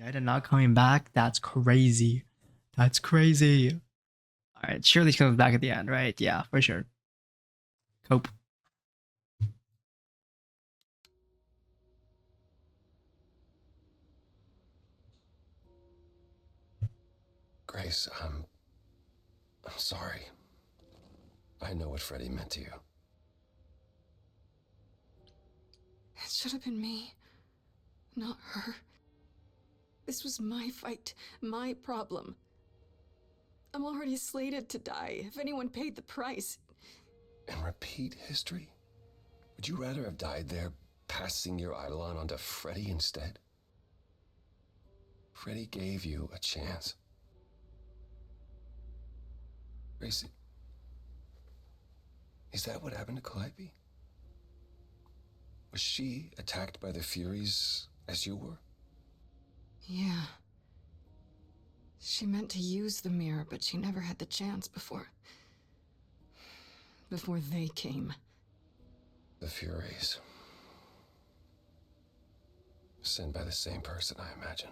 Dead and not coming back? That's crazy. That's crazy. Alright, surely she comes back at the end, right? Yeah, for sure. Cope. Grace, I'm sorry. I know what Freddy meant to you. It should have been me, not her. This was my fight, my problem. I'm already slated to die if anyone paid the price. And repeat history? Would you rather have died there, passing your Eidolon onto Freddy instead? Freddy gave you a chance. Gracie, is that what happened to Calliope? Was she attacked by the Furies as you were? Yeah. She meant to use the mirror, but she never had the chance before they came. The Furies. Sent by the same person, I imagine.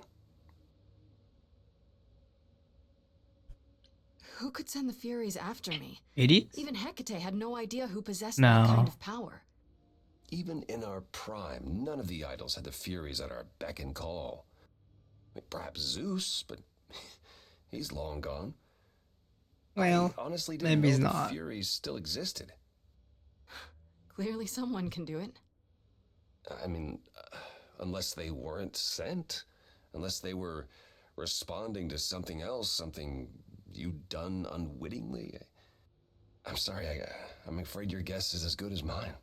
Who could send the Furies after me? 80? Even Hecate had no idea who possessed that kind of power. Even in our prime, none of the idols had the Furies at our beck and call. Perhaps Zeus, but he's long gone. Well, I honestly didn't maybe know he's the not. Furies still existed. Clearly someone can do it. I mean, unless they weren't sent. Unless they were responding to something else, something you'd done unwittingly. I'm sorry, I'm afraid your guess is as good as mine.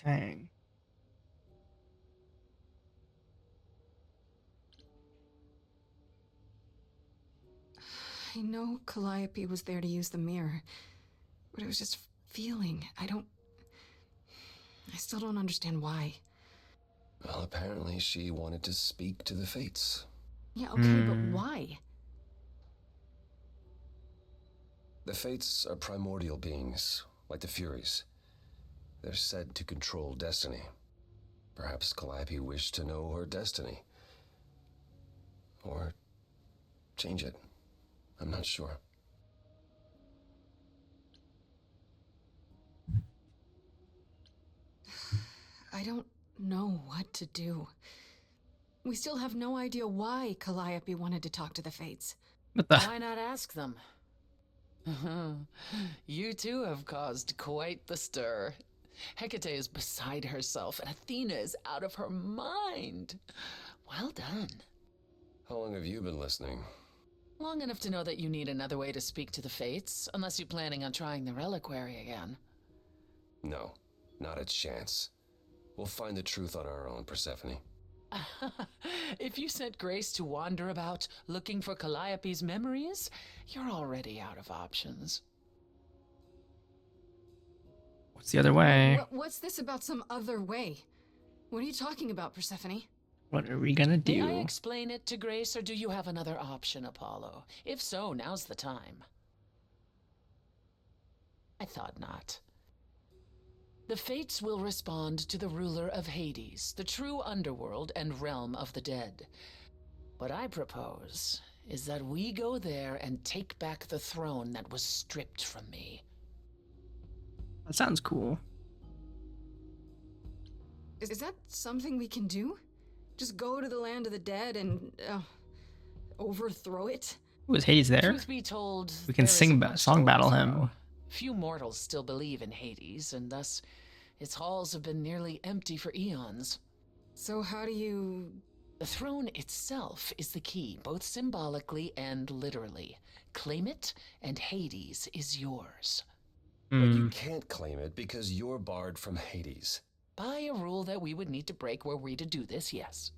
Dang. I know Calliope was there to use the mirror, but it was just feeling. I still don't understand why. Well, apparently she wanted to speak to the Fates. Yeah, okay, but why? The Fates are primordial beings, like the Furies. They're said to control destiny. Perhaps Calliope wished to know her destiny. Or change it. I'm not sure. I don't know what to do. We still have no idea why Calliope wanted to talk to the Fates. What the? Why not ask them? You too have caused quite the stir. Hecate is beside herself, and Athena is out of her mind. Well done. How long have you been listening? Long enough to know that you need another way to speak to the Fates, unless you're planning on trying the reliquary again. No, not a chance. We'll find the truth on our own, Persephone. If you sent Grace to wander about looking for Calliope's memories, you're already out of options. What's the other way? What's this about some other way? What are you talking about, Persephone? What are we gonna do? May I explain it to Grace, or do you have another option, Apollo? If so, now's the time. I thought not. The Fates will respond to the ruler of Hades, the true underworld and realm of the dead. What I propose is that we go there and take back the throne that was stripped from me. That sounds cool. Is that something we can do? Just go to the land of the dead and overthrow it? Was Hades there? Truth be told, We can song battle him. Few mortals still believe in Hades, and thus its halls have been nearly empty for eons. So how do you... The throne itself is the key, both symbolically and literally. Claim it, and Hades is yours. But you can't claim it because you're barred from Hades. By a rule that we would need to break were we to do this, yes.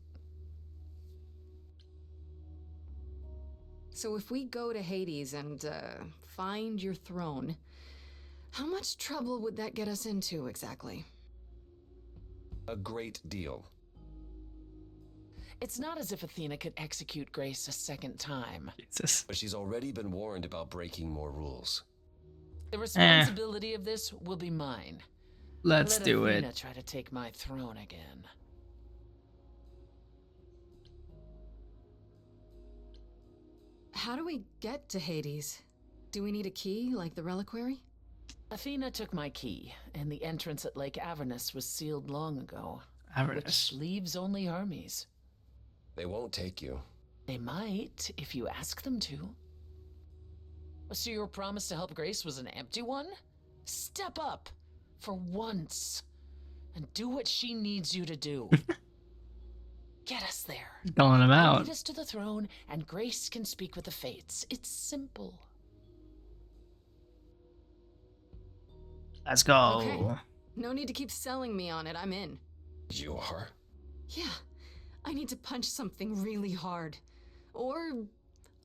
So if we go to Hades and find your throne, how much trouble would that get us into exactly? A great deal. It's not as if Athena could execute Grace a second time. Jesus. But she's already been warned about breaking more rules. The responsibility of this will be mine. Let's Let do Athena it. try to take my throne again. How do we get to Hades? Do we need a key, like the reliquary? Athena took my key, and the entrance at Lake Avernus was sealed long ago. Avernus. Which leaves only Hermes. They won't take you. They might, if you ask them to. So your promise to help Grace was an empty one? Step up, for once, and do what she needs you to do. Get us there. Calling him out. Lead us to the throne, and Grace can speak with the Fates. It's simple. Let's go. Okay. No need to keep selling me on it. I'm in. You are? Yeah. I need to punch something really hard. Or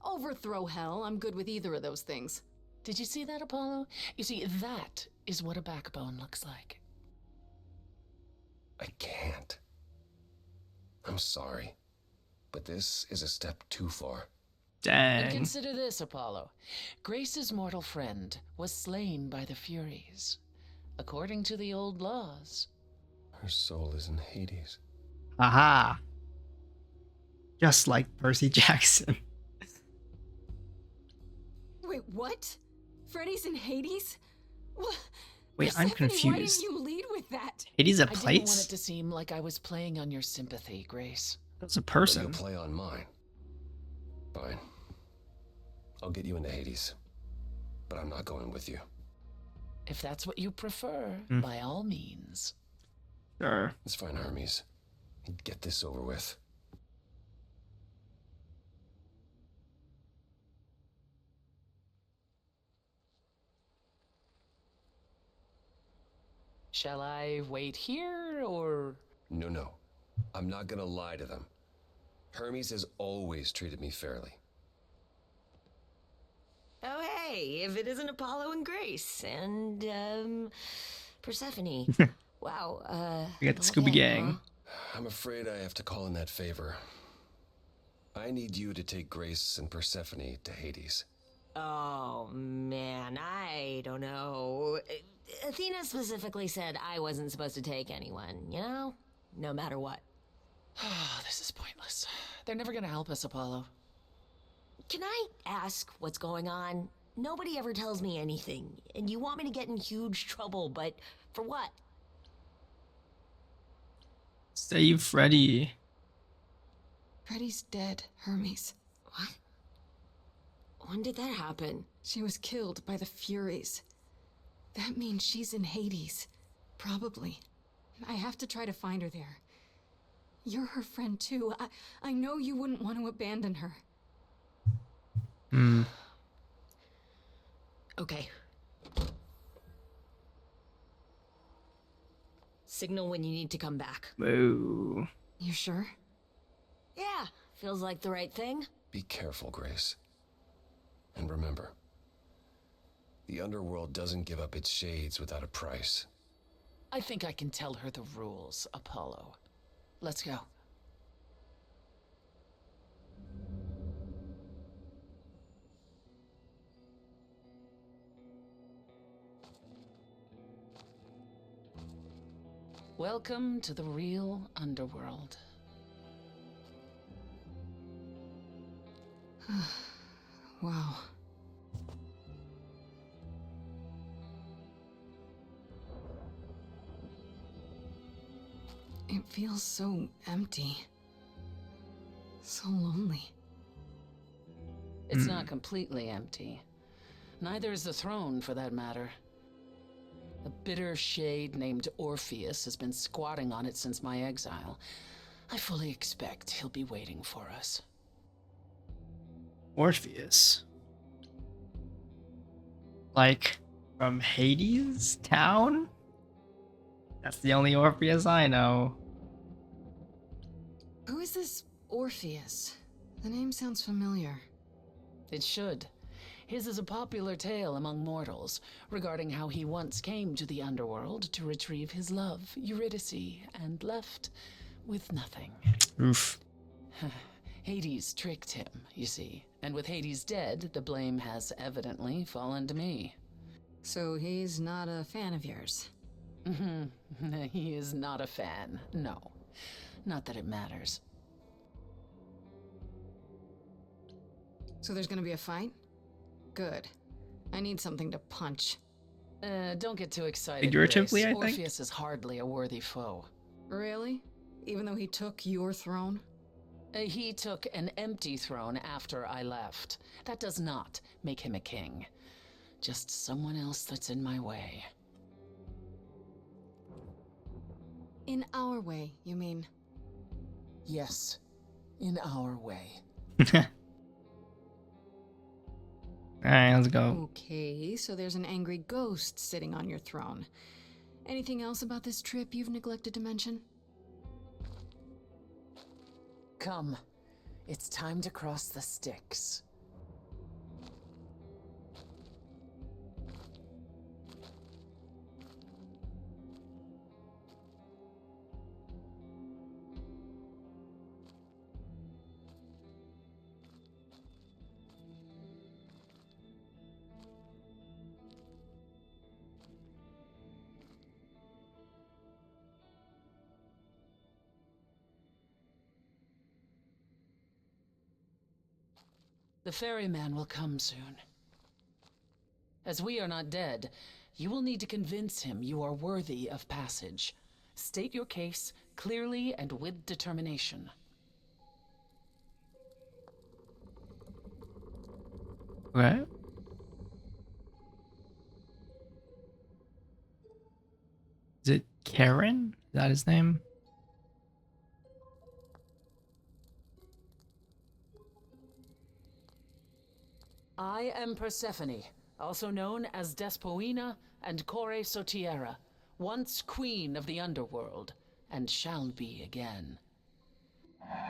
overthrow hell. I'm good with either of those things. Did you see that, Apollo? You see, that is what a backbone looks like. I can't. I'm sorry, but this is a step too far. And Dang. consider this, Apollo. Grace's mortal friend was slain by the Furies. According to the old laws. Her soul is in Hades. Aha. Just like Percy Jackson. Wait, what? Freddy's in Hades? What? Wait, I'm Persephone, Why confused. didn't you lead with that? Hades a I didn't want place? it to seem like I was playing on your sympathy, Grace. That's a But person. you'll play on mine. Fine. I'll get you into Hades. But I'm not going with you. If that's what you prefer, Hmm. by all means. Sure. Let's find Hermes and get this over with. Shall I wait here, or... No. I'm not gonna lie to them. Hermes has always treated me fairly. Oh, hey, if it isn't Apollo and Grace and, Persephone. Wow, We got the Scooby okay, Gang. I'm afraid I have to call in that favor. I need you to take Grace and Persephone to Hades. Oh, man, I don't know. Athena specifically said I wasn't supposed to take anyone, you know? No matter what. Oh, this is pointless. They're never gonna help us, Apollo. Can I ask what's going on? Nobody ever tells me anything, and you want me to get in huge trouble, but for what? Save Freddy. Freddy's dead, Hermes. What? When did that happen? She was killed by the Furies. That means she's in Hades. Probably. I have to try to find her there. You're her friend too. I know you wouldn't want to abandon her. Hmm. Okay. Signal when you need to come back. Boo. You sure? Yeah, feels like the right thing. Be careful, Grace. And remember, the underworld doesn't give up its shades without a price. I think I can tell her the rules, Apollo. Let's go. Welcome to the real underworld. Wow. It feels so empty. So lonely. It's not completely empty. Neither is the throne, for that matter. A bitter shade named Orpheus has been squatting on it since my exile. I fully expect he'll be waiting for us. Orpheus. Like, from Hades town? That's the only Orpheus I know. Who is this Orpheus? The name sounds familiar. It should. His is a popular tale among mortals regarding how he once came to the underworld to retrieve his love, Eurydice, and left with nothing. Oof. Hades tricked him, you see, and with Hades dead, the blame has evidently fallen to me. So he's not a fan of yours? He is not a fan, no. Not that it matters. So there's gonna be a fight? Good. I need something to punch. Don't get too excited, Figuratively, Grace. I think. Orpheus is hardly a worthy foe. Really? Even though he took your throne? He took an empty throne after I left. That does not make him a king. Just someone else that's in my way. In our way, you mean? Yes, in our way. Alright, let's go. Okay, so there's an angry ghost sitting on your throne. Anything else about this trip you've neglected to mention? Come, it's time to cross the Styx. The ferryman will come soon. As we are not dead, you will need to convince him you are worthy of passage. State your case clearly and with determination. Okay. Is it Karen? Is that his name? I am Persephone, also known as Despoina and Kore Sotiera, once queen of the underworld, and shall be again.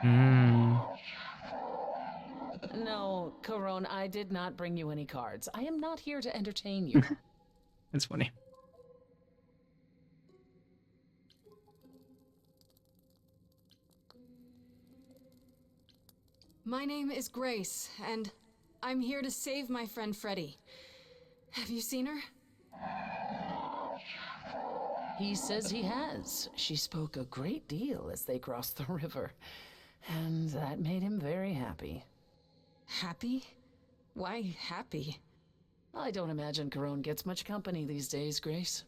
Hmm. No, Corone, I did not bring you any cards. I am not here to entertain you. That's funny. My name is Grace, and I'm here to save my friend Freddy. Have you seen her? He says he has. She spoke a great deal as they crossed the river, and that made him very happy. Happy? Why happy? I don't imagine Corone gets much company these days, Grace.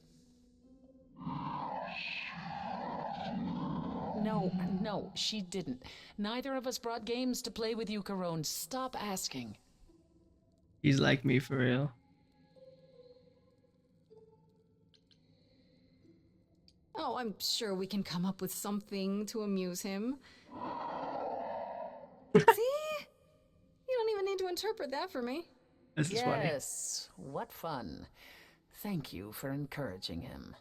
No, she didn't. Neither of us brought games to play with you, Corone. Stop asking. He's like me for real. Oh, I'm sure we can come up with something to amuse him. See? You don't even need to interpret that for me. This is funny. Yes, what fun. Thank you for encouraging him.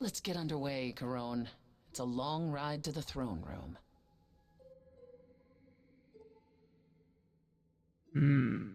Let's get underway, Corone. It's a long ride to the throne room. Hmm.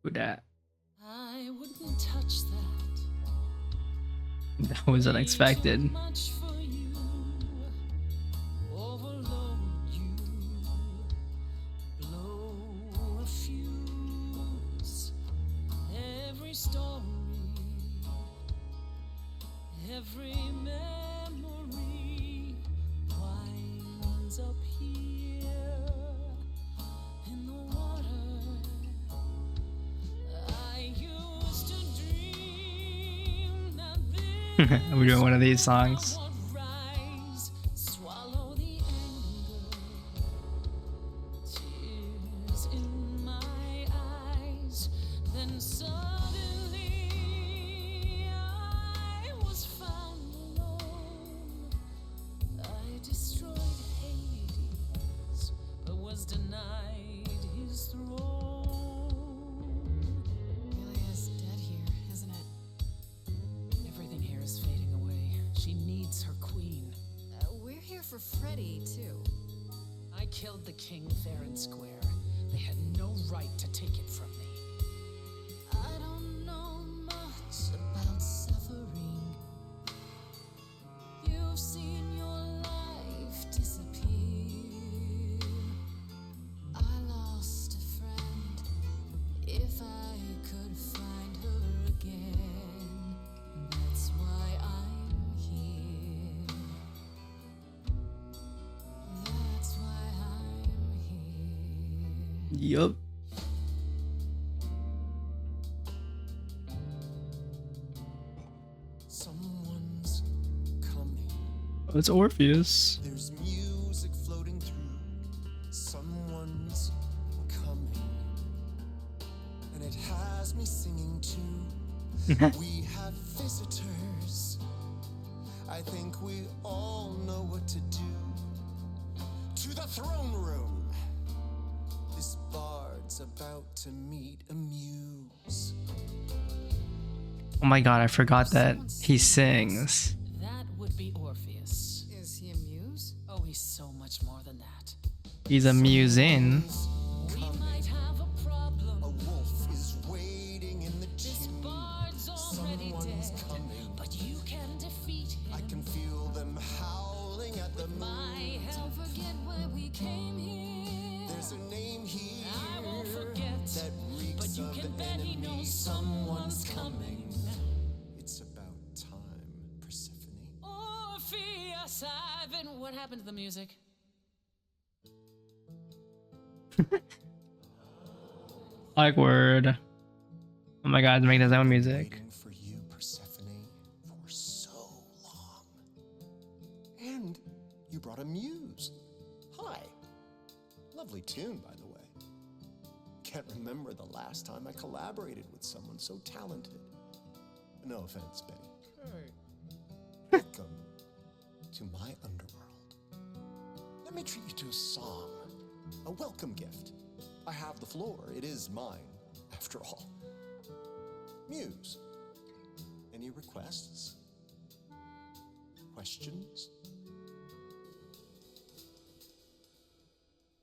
Who that? I wouldn't touch that. That was unexpected. Much for you. Overload you. Blow a fuse. Every story. Every memory winds up here in the water. I used to dream that We're doing one of these songs. would rise, swallow the anger, tears in my eyes. Then suddenly I was found alone. I destroyed Hades, but was denied his throne. Really is dead here, isn't it? Everything here is fading away. She needs her queen. We're here for Freddy, too. I killed the king fair and square. They had no right to take it from me. I don't know much about Yup. Someone's coming. Oh, it's Orpheus. There's music floating through. Someone's coming. And it has me singing too. We have visitors. I think we all know what to do. To the throne room. This bard's about to meet a muse. Oh my god, I forgot that he sings. That would be Orpheus. Is he a muse? Oh, he's so much more than that. He's a musin. We might have a problem. A wolf is waiting in the This tomb. bard's already Someone's dead, coming. but you can defeat him. I can feel them howling at the My moon. help. Don't forget why we came here. There's a name here I won't forget, that reeks but you of can bet he enemy. knows someone's coming. It's about time, Persephone. Orpheus, I've been. What happened to the music? Awkward. Oh my god, make his own music. Waiting for you, Persephone, for so long. And you brought a muse. Hi. Lovely tune, by the way. Can't remember the last time I collaborated with someone so talented. No offense, Betty. Welcome to my underworld. Let me treat you to a song, a welcome gift. I have the floor. It is mine, after all. Muse. Any requests? Questions?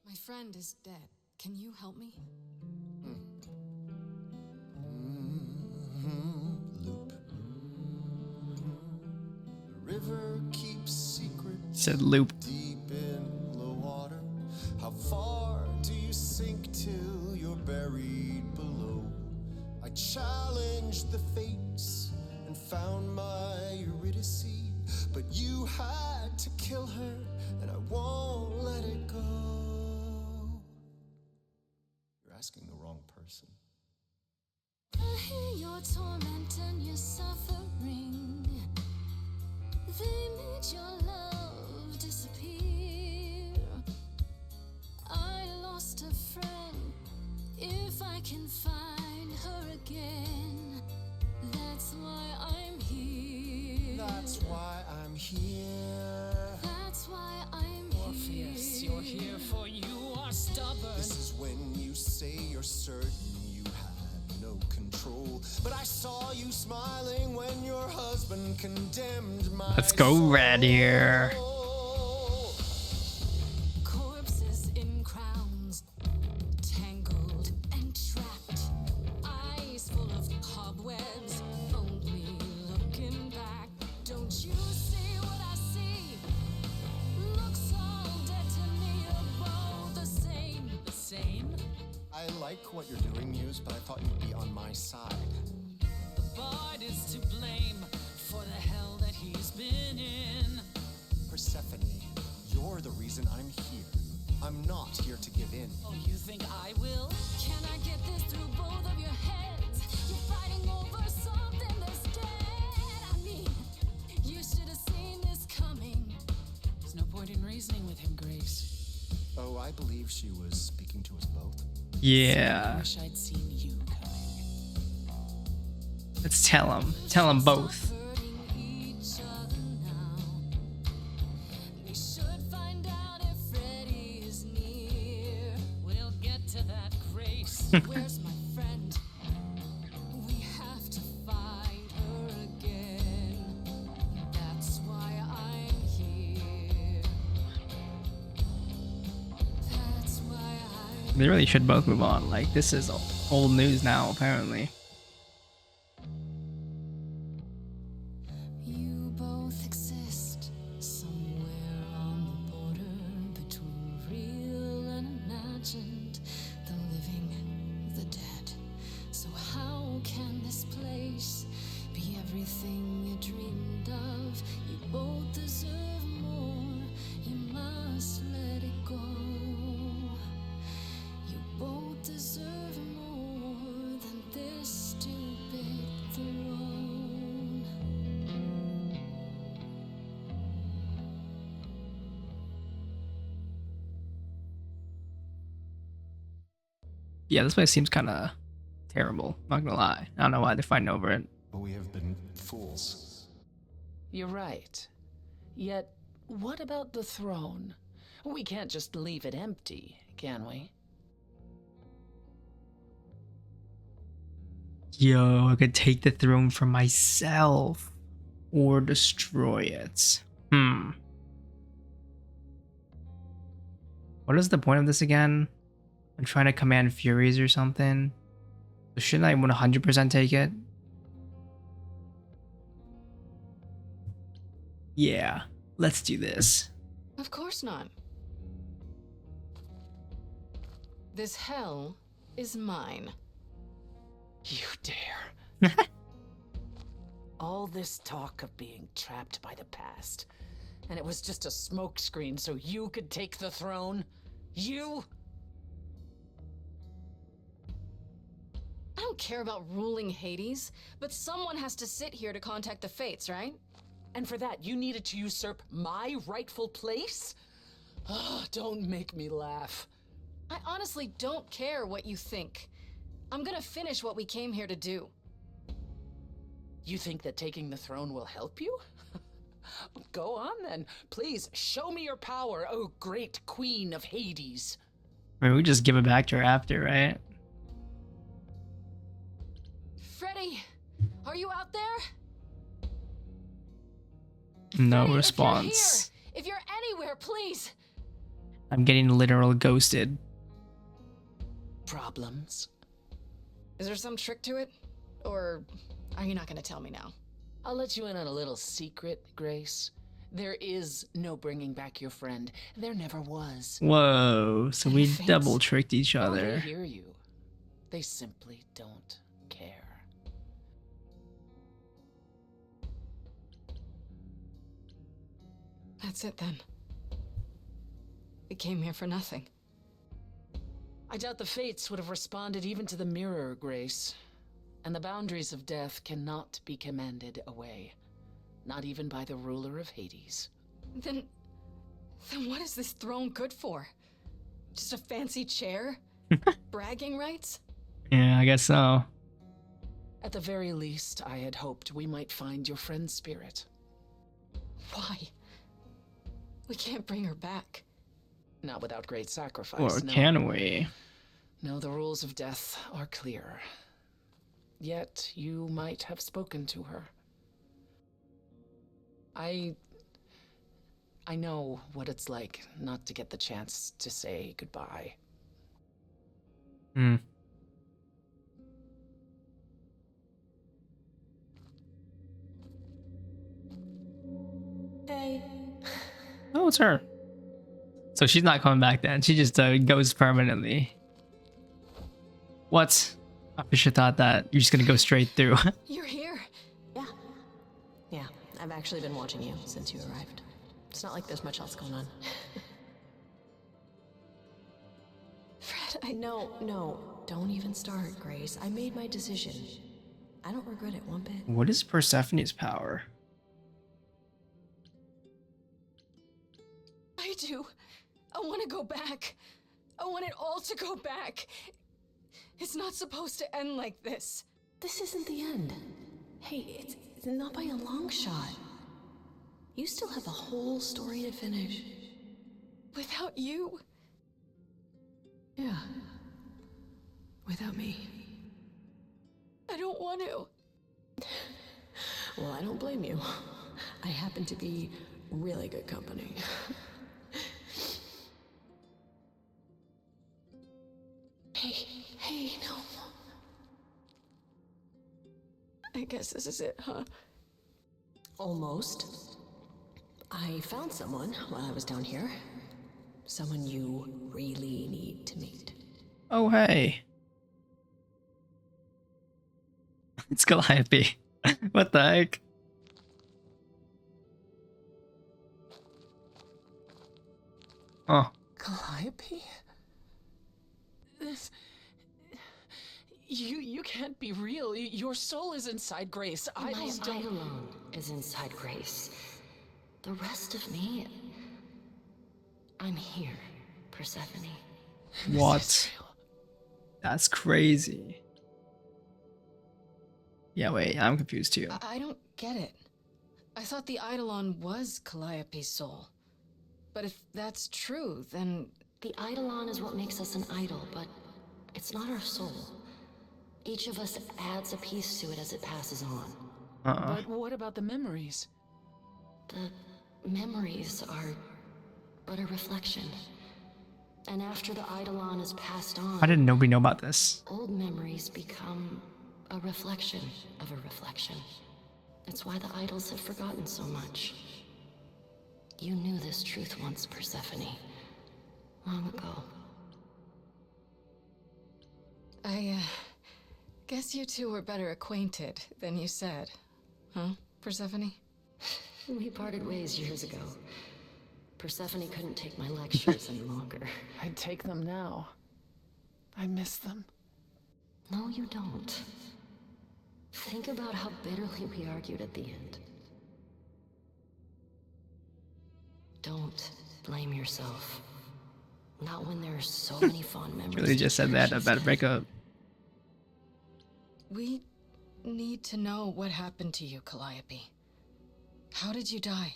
My friend is dead. Can you help me? Loop. The river keeps secret Said loop. deep in the water. How far do you sink till you're buried below? I challenged the fates and found my Eurydice, but you had to kill her, and I won't let it go. You're asking the wrong person. I hear your torment and your suffering. They made your love disappear. I lost a friend. If I can find her again, that's why I'm here. That's why I'm here. That's why I'm Orpheus, here. you're here for you are stubborn. This is when you say you're certain you had no control. But I saw you smiling when your husband condemned my Let's go, Red here. soul. Corpses in crowns, tangled and trapped. Eyes full of cobwebs, only looking back. Don't you see what I see? Looks all dead to me, you're both the same. The same? I like what you're doing, Muse, but I thought you'd be on my side. The bard is to blame for the hell that he's been in. Persephone, you're the reason I'm here. I'm not here to give in. Oh, you think I will? Can I get this through both of your heads? You're fighting over something that's dead. I mean, you should have seen this coming. There's no point in reasoning with him, Grace. Oh, I believe she was speaking to us both. I Yeah. wish I'd seen you coming. Let's tell him. Tell him both. Hurting each other now. We should find out if Freddy is near. We'll get to that, Grace. Where's my friend? We have to find her again. That's why I'm here. That's why I'm They really should both move on. Like, this is old news now, apparently. You both exist somewhere on the border between real and imagined, the living, the dead. So how can this place be everything you dreamed of? You both deserve more. You must let it go. You both Yeah, this place seems kind of terrible. Not gonna lie. I don't know why they're fighting over it. But we have been fools. You're right. Yet, what about the throne? We can't just leave it empty, can we? Yo, I could take the throne for myself or destroy it. What is the point of this again? I'm trying to command furies or something. So shouldn't I 100% take it? Yeah, let's do this. Of course not. This hell is mine. You dare. All this talk of being trapped by the past, and it was just a smokescreen so you could take the throne? You? I don't care about ruling Hades, but someone has to sit here to contact the Fates, right? And for that, you needed to usurp my rightful place? Oh, don't make me laugh. I honestly don't care what you think. I'm gonna finish what we came here to do. You think that taking the throne will help you? Go on then. Please, show me your power, oh great queen of Hades. I mean, we just give it back to her after, right? Freddy, are you out there? No Freddy, response. If you're anywhere, please. I'm getting literal ghosted. Problems? Is there some trick to it? Or are you not gonna tell me now? I'll let you in on a little secret, Grace. There is no bringing back your friend. There never was. Whoa, so we Fates. double tricked each Oh, they other. hear you. They simply don't care. That's it then. We came here for nothing. I doubt the Fates would have responded even to the mirror, Grace. And the boundaries of death cannot be commanded away. Not even by the ruler of Hades. Then what is this throne good for? Just a fancy chair? Bragging rights? Yeah, I guess so. At the very least, I had hoped we might find your friend's spirit. Why? We can't bring her back. Not without great sacrifice, Or no. can we? No, the rules of death are clear. Yet, you might have spoken to her. I know what it's like not to get the chance to say goodbye. Hmm. Hey. Oh, it's her. So she's not coming back then. She just goes permanently. What? I should have thought that you're just gonna go straight through. You're here. Yeah. Yeah, I've actually been watching you since you arrived. It's not like there's much else going on. Fred, No, don't even start, Grace. I made my decision. I don't regret it one bit. What is Persephone's power? I do. I want to go back. I want it all to go back. It's not supposed to end like this. This isn't the end. Hey, it's not by a long shot. You still have a whole story to finish. Without you? Yeah. Without me. I don't want to. Well, I don't blame you. I happen to be really good company. Hey, no. I guess this is it, huh? Almost. I found someone while I was down here. Someone you really need to meet. Oh, hey. It's Calliope. What the heck? Oh. Calliope? This... You can't be real. Your soul is inside Grace. Idols My don't... alone is inside Grace. The rest of me... I'm here, Persephone. What? That's crazy. Yeah, wait, I'm confused too. I don't get it. I thought the Eidolon was Calliope's soul. But if that's true, then The Eidolon is what makes us an idol, but it's not our soul. Each of us adds a piece to it as it passes on. But what about the memories? The memories are but a reflection. And after the Eidolon is passed on, Why didn't nobody know about this? old memories become a reflection of a reflection. That's why the idols have forgotten so much. You knew this truth once, Persephone. Long ago. I guess you two were better acquainted than you said. Huh, Persephone? We parted ways years ago. Persephone couldn't take my lectures any longer. I'd take them now. I miss them. No, you don't. Think about how bitterly we argued at the end. Don't blame yourself. Not when there are so many fond memories. Really just said that about a breakup. We need to know what happened to you, Calliope. How did you die?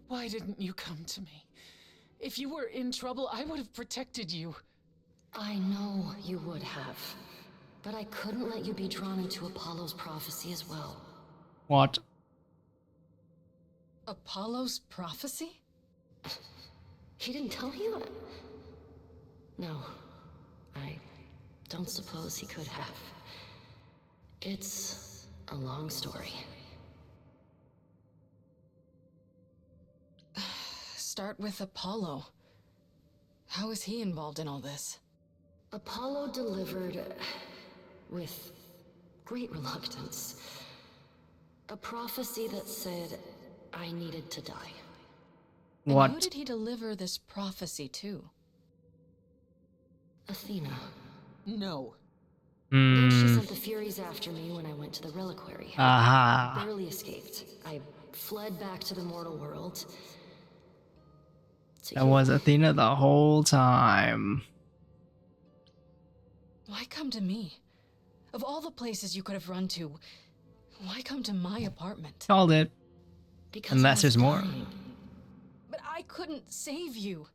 Why didn't you come to me? If you were in trouble, I would have protected you. I know you would have. But I couldn't let you be drawn into Apollo's prophecy as well. What? Apollo's prophecy? He didn't tell you? No. I don't suppose he could have. It's a long story. Start with Apollo. How is he involved in all this? Apollo delivered, with great reluctance, a prophecy that said I needed to die. And who What? did he deliver this prophecy to? Athena. No. Then she Hmm. sent the Furies after me when I went to the reliquary. Aha. Barely escaped. I fled back to the mortal world. To That you. was Athena the whole time. Why come to me? Of all the places you could have run to, why come to my apartment? Called it. Because I Unless was there's more. dying. But I couldn't save you.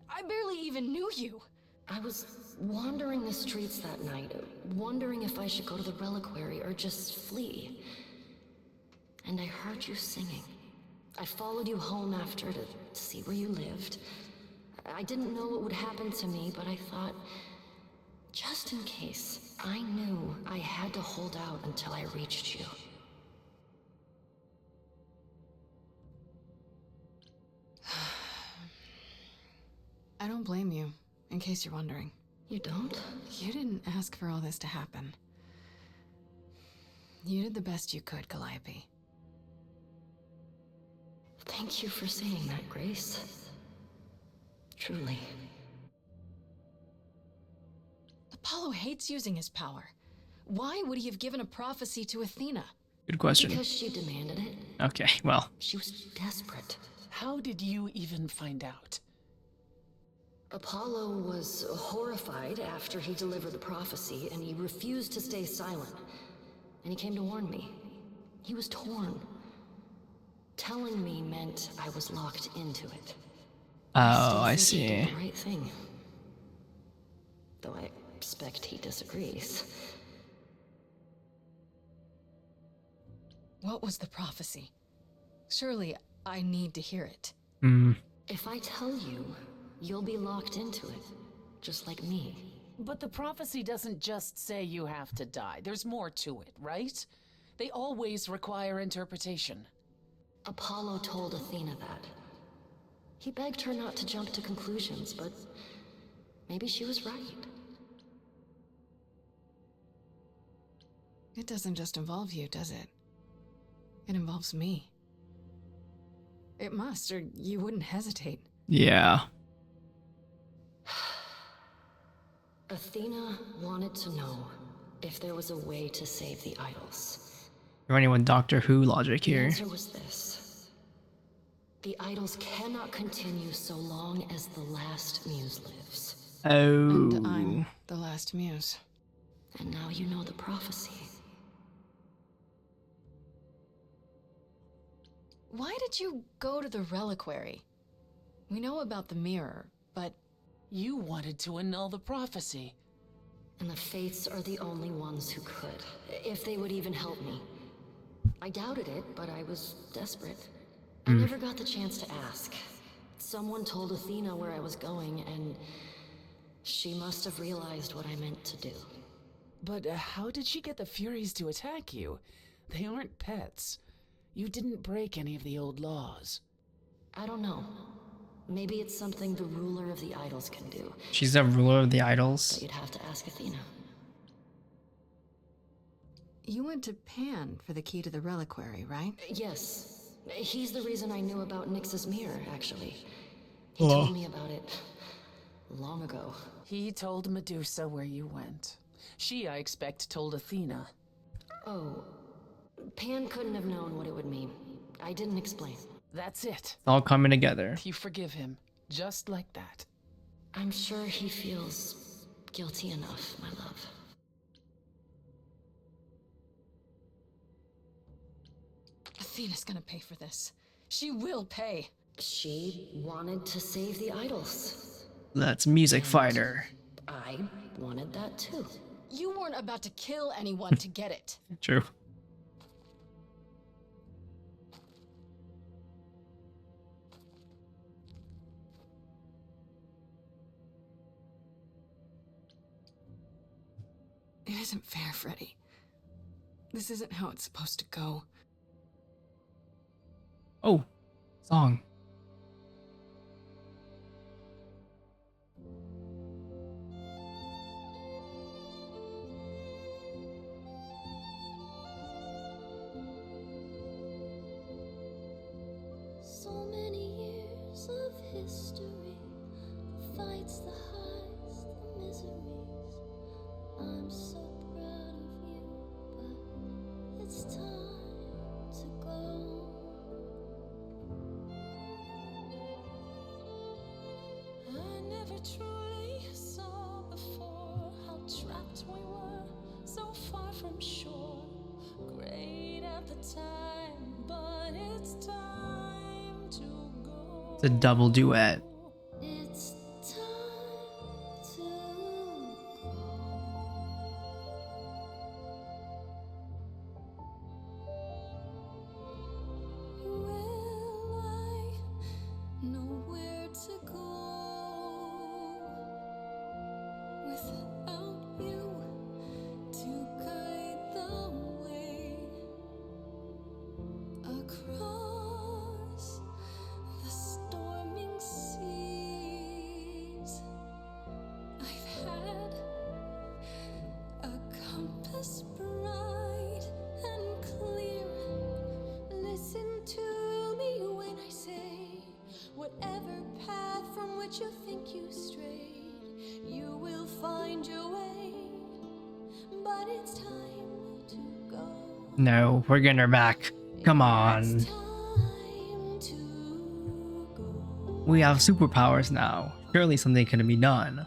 I barely even knew you. I was wandering the streets that night, wondering if I should go to the reliquary or just flee. And I heard you singing. I followed you home after to see where you lived. I didn't know what would happen to me, but I thought, just in case, I knew I had to hold out until I reached you. I don't blame you, in case you're wondering. You don't? You didn't ask for all this to happen. You did the best you could, Calliope. Thank you for saying that, Grace. Truly. Apollo hates using his power. Why would he have given a prophecy to Athena? Good question. Because she demanded it. Okay, well, She was desperate. How did you even find out? Apollo was horrified after he delivered the prophecy, and he refused to stay silent. And he came to warn me. He was torn. Telling me meant I was locked into it. oh, I Still think he see. did the right thing. Though I expect he disagrees. What was the prophecy? Surely I need to hear it. Hmm. If I tell you, you'll be locked into it, just like me. But the prophecy doesn't just say you have to die. There's more to it, right? They always require interpretation. Apollo told Athena that. He begged her not to jump to conclusions, but maybe she was right. It doesn't just involve you, does it? It involves me. It must, or you wouldn't hesitate. Yeah. Athena wanted to know if there was a way to save the idols. You're running with Doctor Who logic The here. answer was this. The idols cannot continue so long as the last muse lives. And Oh. I'm the last muse. And now you know the prophecy. Why did you go to the reliquary? We know about the mirror, but You wanted to annul the prophecy. And the Fates are the only ones who could, if they would even help me. I doubted it, but I was desperate. I never got the chance to ask. Someone told Athena where I was going, and she must have realized what I meant to do. But how did she get the Furies to attack you? They aren't pets. You didn't break any of the old laws. I don't know. Maybe it's something the ruler of the idols can do, She's the ruler of the but idols. you'd have to ask Athena. you went to Pan for the key to the reliquary, right? Yes. He's the reason I knew about Nyx's mirror, actually. He told me about it long ago. He told Medusa where you went. She, I expect, told Athena. Oh, Pan couldn't have known what it would mean. I didn't explain. That's it. It's all coming together. You forgive him, just like that. I'm sure he feels guilty enough, my love. Athena's gonna pay for this. She will pay. She wanted to save the idols. That's Music Fighter. I wanted that too. You weren't about to kill anyone to get it. True. It isn't fair, Freddy. This isn't how it's supposed to go. Oh, song. So many years of history, fights, the highs, the miseries. I'm so proud of you, but it's time to go. I never truly saw before how trapped we were, so far from shore. Great at the time, but it's time to go. It's a double duet. It's time to go. Will I know where to go without you to guide the way across the storming seas? I've had a compass bright and clear. Listen to me when I say, whatever path from which you think you strayed, you will find your way. But it's time to go. No, we're getting her back. Come on. It's time to go. We have superpowers now. Surely something can be done.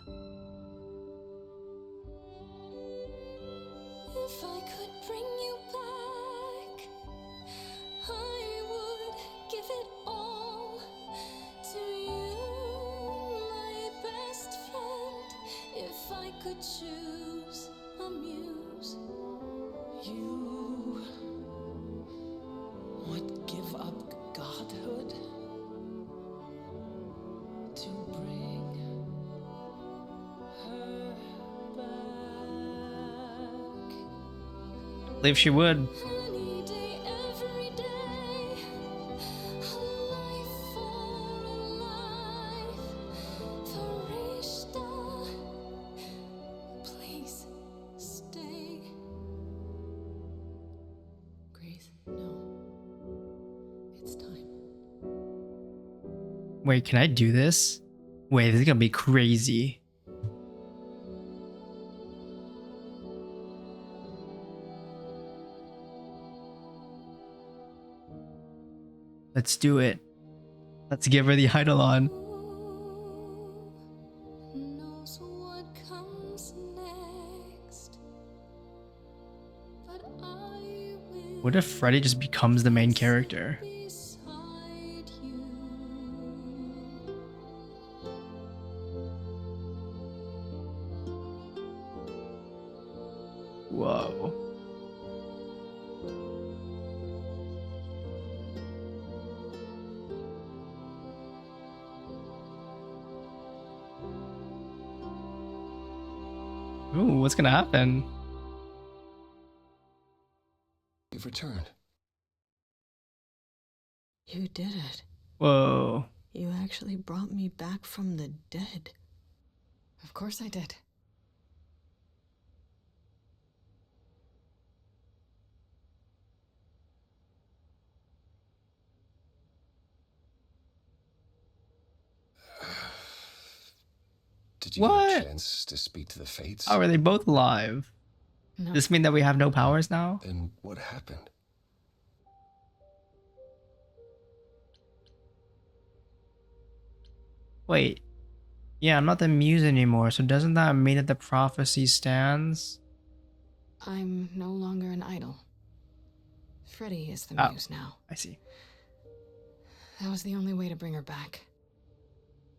If I could bring you back, I would give it all to you, my best friend. If I could choose a muse, You would give up godhood to bring her back. I believe she would. any day, every day, a life for a life, Farishta, please stay. Grace, no. It's time. Wait, can I do this? Wait, this is gonna be crazy. Let's do it. Let's give her the Eidolon. Who knows what comes next? What if Freddy just becomes the main character? beside you. Whoa. Ooh, what's gonna happen? You've returned. You did it. Whoa. You actually brought me back from the dead. Of course I did. Did you What? get a chance to speak to the Fates? How are they both alive? No. Does this mean that we have no powers now? Then what happened? Wait. Yeah, I'm not the muse anymore, so doesn't that mean that the prophecy stands? I'm no longer an idol. Freddy is the Oh. muse now. I see. That was the only way to bring her back.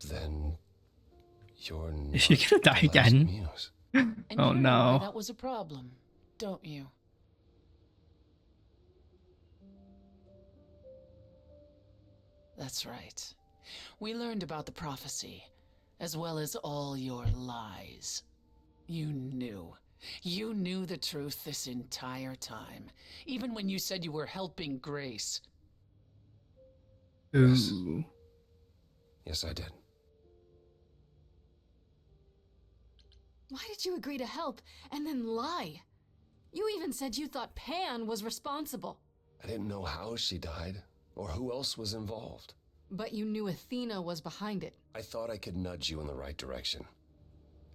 Then you're not Is she gonna die the last again? muse. And Oh, you know why no. that was a problem, don't you? That's right. We learned about the prophecy, as well as all your lies. You knew. You knew the truth this entire time, even when you said you were helping Grace. Ooh. Yes, I did. Why did you agree to help and then lie? You even said you thought Pan was responsible. I didn't know how she died, or who else was involved. But you knew Athena was behind it. I thought I could nudge you in the right direction.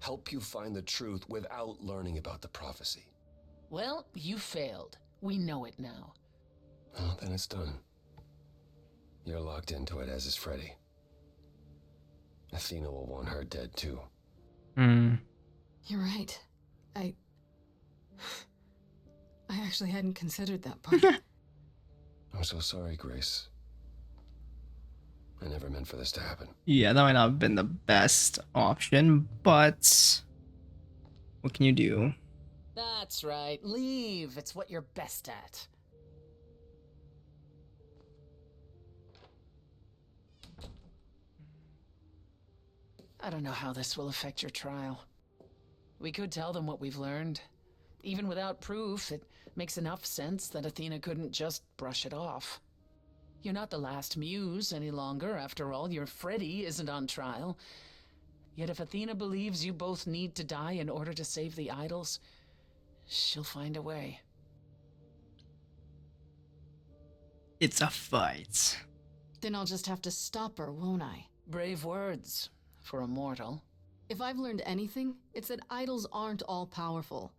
Help you find the truth without learning about the prophecy. Well, you failed. We know it now. Oh, then it's done. You're locked into it, as is Freddy. Athena will want her dead, too. Hmm. You're right. I actually hadn't considered that part. I'm so sorry, Grace. I never meant for this to happen. Yeah, that might not have been the best option, but what can you do? That's right. Leave. It's what you're best at. I don't know how this will affect your trial. We could tell them what we've learned. Even without proof, it makes enough sense that Athena couldn't just brush it off. You're not the last muse any longer. After all, your Freddy isn't on trial. Yet if Athena believes you both need to die in order to save the idols, she'll find a way. It's a fight. Then I'll just have to stop her, won't I? Brave words for a mortal. If I've learned anything, it's that idols aren't all powerful.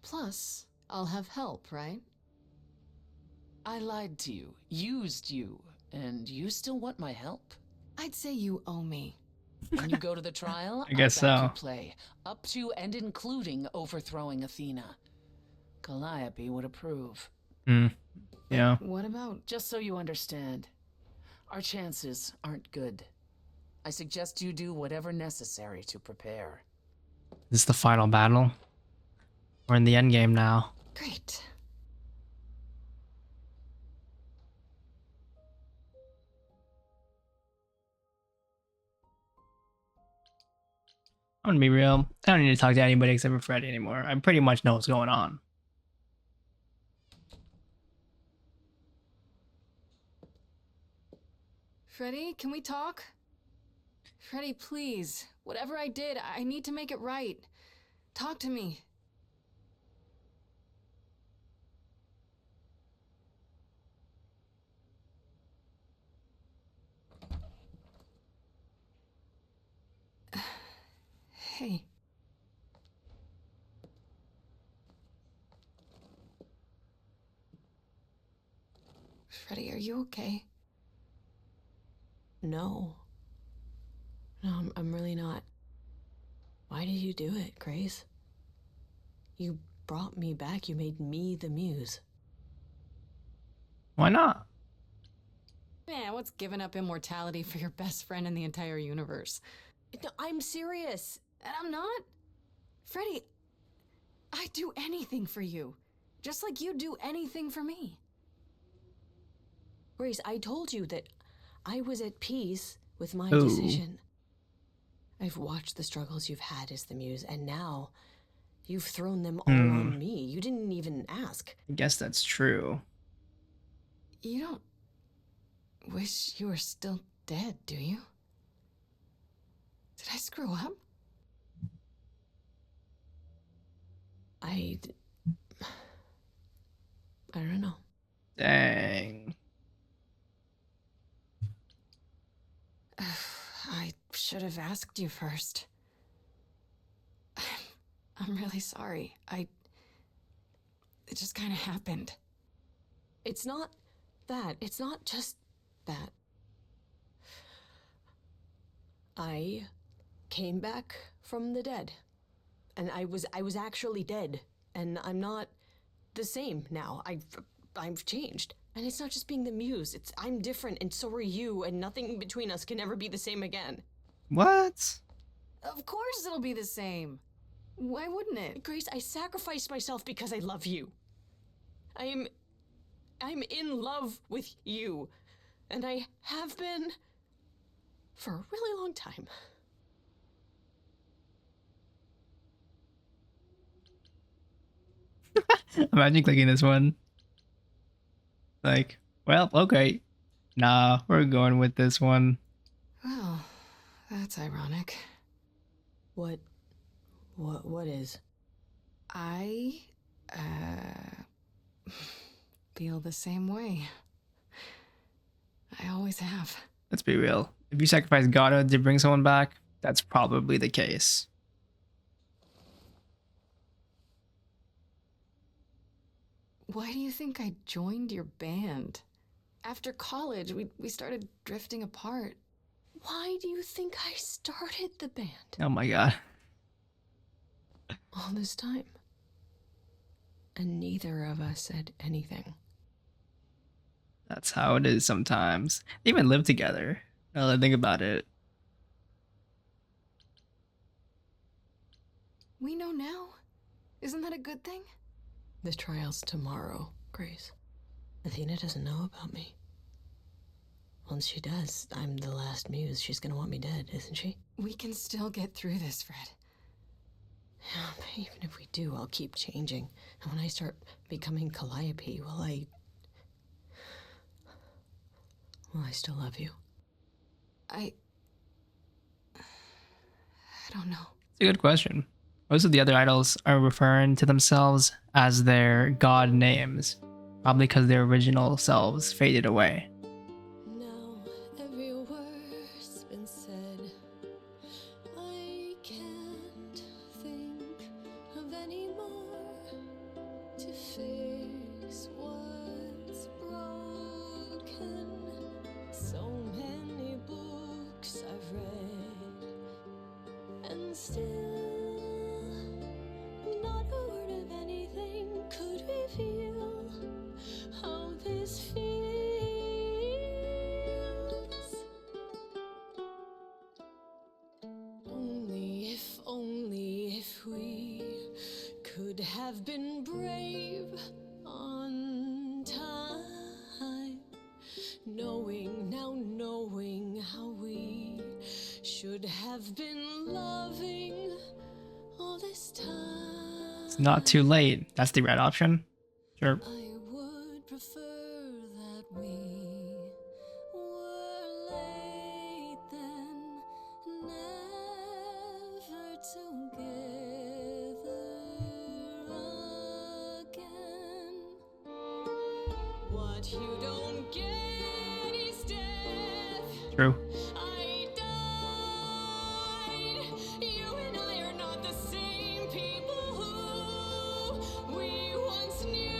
Plus, I'll have help, right? I lied to you, used you, and you still want my help? I'd say you owe me. When you go to the trial, I guess I'll back so. your play, up to and including overthrowing Athena. Calliope would approve. Hmm. Yeah. What about... Just so you understand, our chances aren't good. I suggest you do whatever necessary to prepare. This is the final battle. We're in the end game now. Great. I'm gonna be real. I don't need to talk to anybody except for Freddy anymore. I pretty much know what's going on. Freddy, can we talk? Freddy, please. Whatever I did, I need to make it right. Talk to me. Hey. Freddy, are you okay? No. No, I'm really not. Why did you do it, Grace? You brought me back. You made me the muse. Why not? Man, what's giving up immortality for your best friend in the entire universe? No, I'm serious. And I'm not. Freddy, I'd do anything for you. Just like you'd do anything for me. Grace, I told you that I was at peace with my Ooh. decision. I've watched the struggles you've had as the Muse, and now you've thrown them all on me. You didn't even ask. I guess that's true. You don't wish you were still dead, do you? Did I screw up? I don't know. Dang. I should have asked you first. I'm really sorry. It just kind of happened. It's not that. It's not just that. I came back from the dead. And I was actually dead. And I'm not the same now. I've changed. And it's not just being the Muse. I'm different, and so are you, and nothing between us can ever be the same again. What? Of course it'll be the same. Why wouldn't it? Grace, I sacrificed myself because I love you. I'm in love with you. And I have been for a really long time. Imagine clicking this one. Like, well, okay. Nah, we're going with this one. Well, that's ironic. What is? I, feel the same way. I always have. Let's be real. If you sacrifice Godhood to bring someone back, that's probably the case. Why do you think I joined your band? After college, we started drifting apart. Why do you think I started the band Oh my god. all this time? And neither of us said anything. That's how it is sometimes. They even live together. Now that I think about it. We know now. Isn't that a good thing? The trial's tomorrow, Grace. Athena doesn't know about me. Once she does, I'm the last Muse. She's gonna want me dead, isn't she? We can still get through this, Fred. Yeah, but even if we do, I'll keep changing. And when I start becoming Calliope, will I still love you? I don't know. It's a good question. Most of the other idols are referring to themselves as their god names, probably because their original selves faded away. Now every word's been said. I can't think of any more to fix what's broken. So many books I've read, and still not a word of anything could reveal how this feels. Only if we could have been brave on time, knowing how we should have been loving all this time. It's not too late. That's the right option. Sure. I would prefer that we were late then, never together again. What you don't get is death. True. I died. You and I are not the same people who we once knew.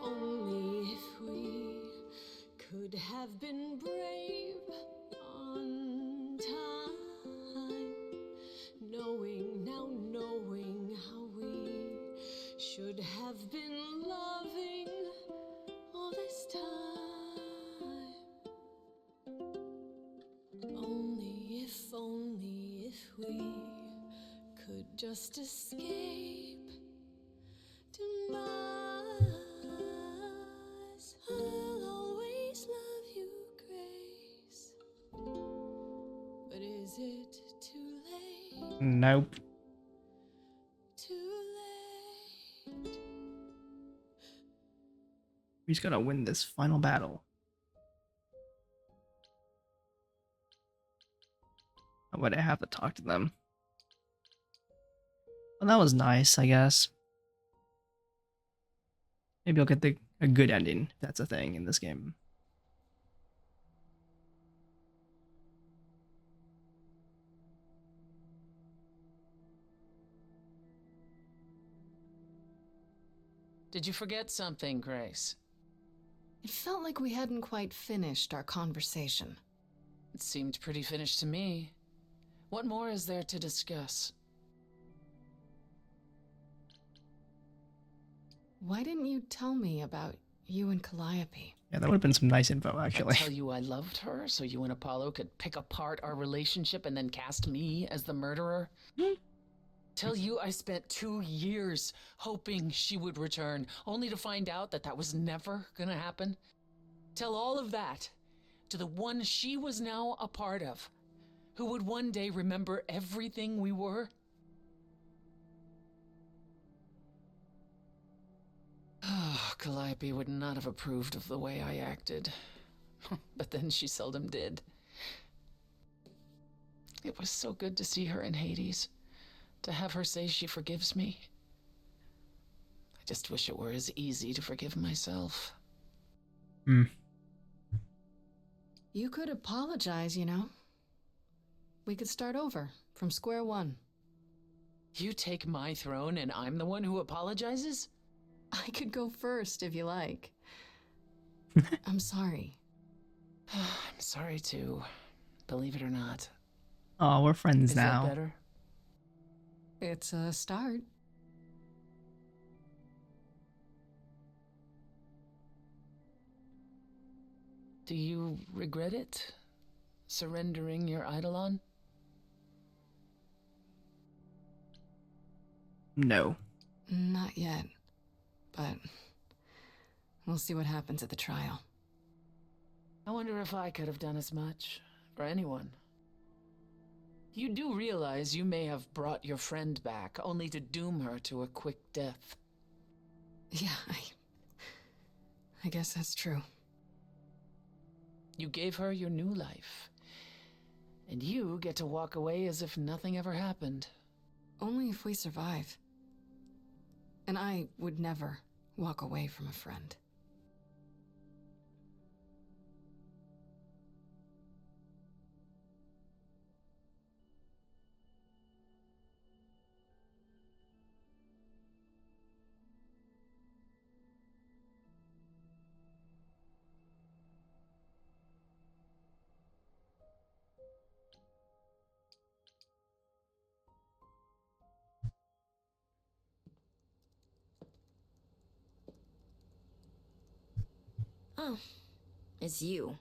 Only if we could have been brave on time, knowing Just escape demise. I'll always love you, Grace. But is it too late? Nope. Too late. He's gonna win this final battle. How would I have to talk to them? Well, that was nice, I guess. Maybe I'll get a good ending, if that's a thing in this game. Did you forget something, Grace? It felt like we hadn't quite finished our conversation. It seemed pretty finished to me. What more is there to discuss? Why didn't you tell me about you and Calliope? Yeah, that would have been some nice info, I actually. tell you I loved her, so you and Apollo could pick apart our relationship and then cast me as the murderer? Tell you I spent 2 years hoping she would return, only to find out that that was never gonna happen? Tell all of that to the one she was now a part of, who would one day remember everything we were? Calliope would not have approved of the way I acted. But then she seldom did. It was so good to see her in Hades. To have her say she forgives me. I just wish it were as easy to forgive myself. You could apologize, you know. We could start over, from square one. You take my throne and I'm the one who apologizes? I could go first if you like. I'm sorry. I'm sorry too, believe it or not. Oh, we're friends Is now. that better? It's a start. Do you regret it? Surrendering your Eidolon? No. Not yet. But we'll see what happens at the trial. I wonder if I could have done as much for anyone. You do realize you may have brought your friend back, only to doom her to a quick death. Yeah, I guess that's true. You gave her your new life. And you get to walk away as if nothing ever happened. Only if we survive. And I would never walk away from a friend. Oh, it's you.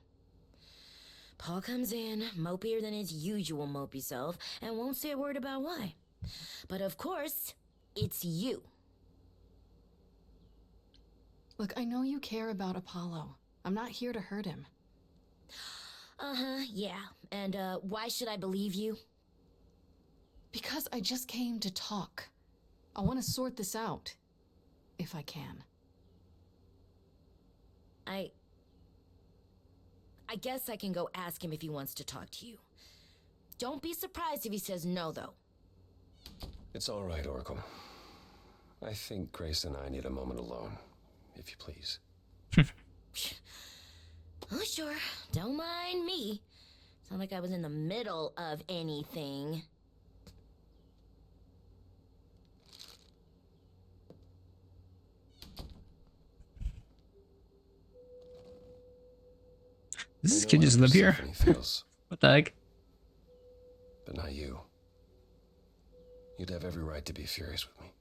Paul comes in, mopier than his usual mopey self, and won't say a word about why. But of course, it's you. Look, I know you care about Apollo. I'm not here to hurt him. Uh-huh, yeah. And, why should I believe you? Because I just came to talk. I want to sort this out. If I can. I guess I can go ask him if he wants to talk to you. Don't be surprised if he says no, though. It's all right, Oracle. I think Grace and I need a moment alone, if you please. Oh, sure. Don't mind me. It's not like I was in the middle of anything. Does this I know kid just how live here? Persephone feels, What the heck? but not you. You'd have every right to be furious with me.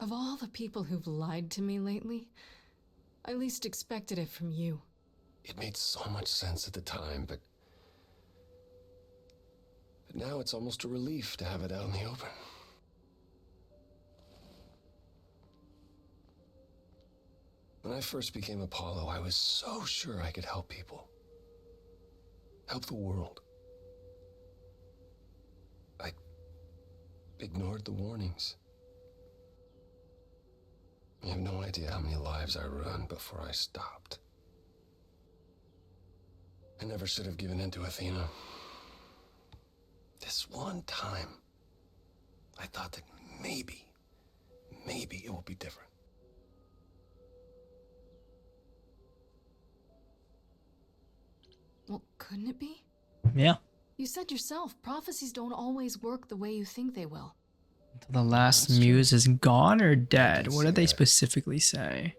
Of all the people who've lied to me lately, I least expected it from you. It made so much sense at the time, but But now it's almost a relief to have it out in the open. When I first became Apollo, I was so sure I could help people. Help the world. I ignored the warnings. You have no idea how many lives I ruined before I stopped. I never should have given in to Athena. This one time, I thought that maybe it will be different. Well, couldn't it be? Yeah. You said yourself, prophecies don't always work the way you think they will. The last That's muse is gone or dead? did What did say they that. specifically say?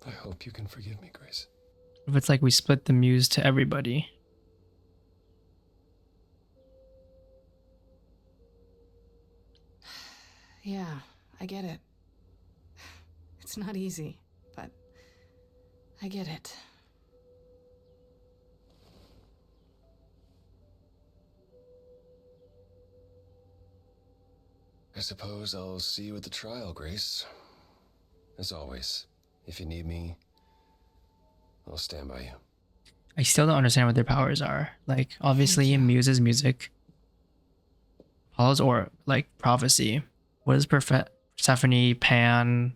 I hope you can forgive me, Grace. If it's like we split the muse to everybody. Yeah, I get it. It's not easy, but I get it. I suppose I'll see you at the trial, Grace. As always, if you need me, I'll stand by you. I still don't understand what their powers are. Like, obviously, muse is music. Apollo's or like prophecy. What does Persephone, Pan,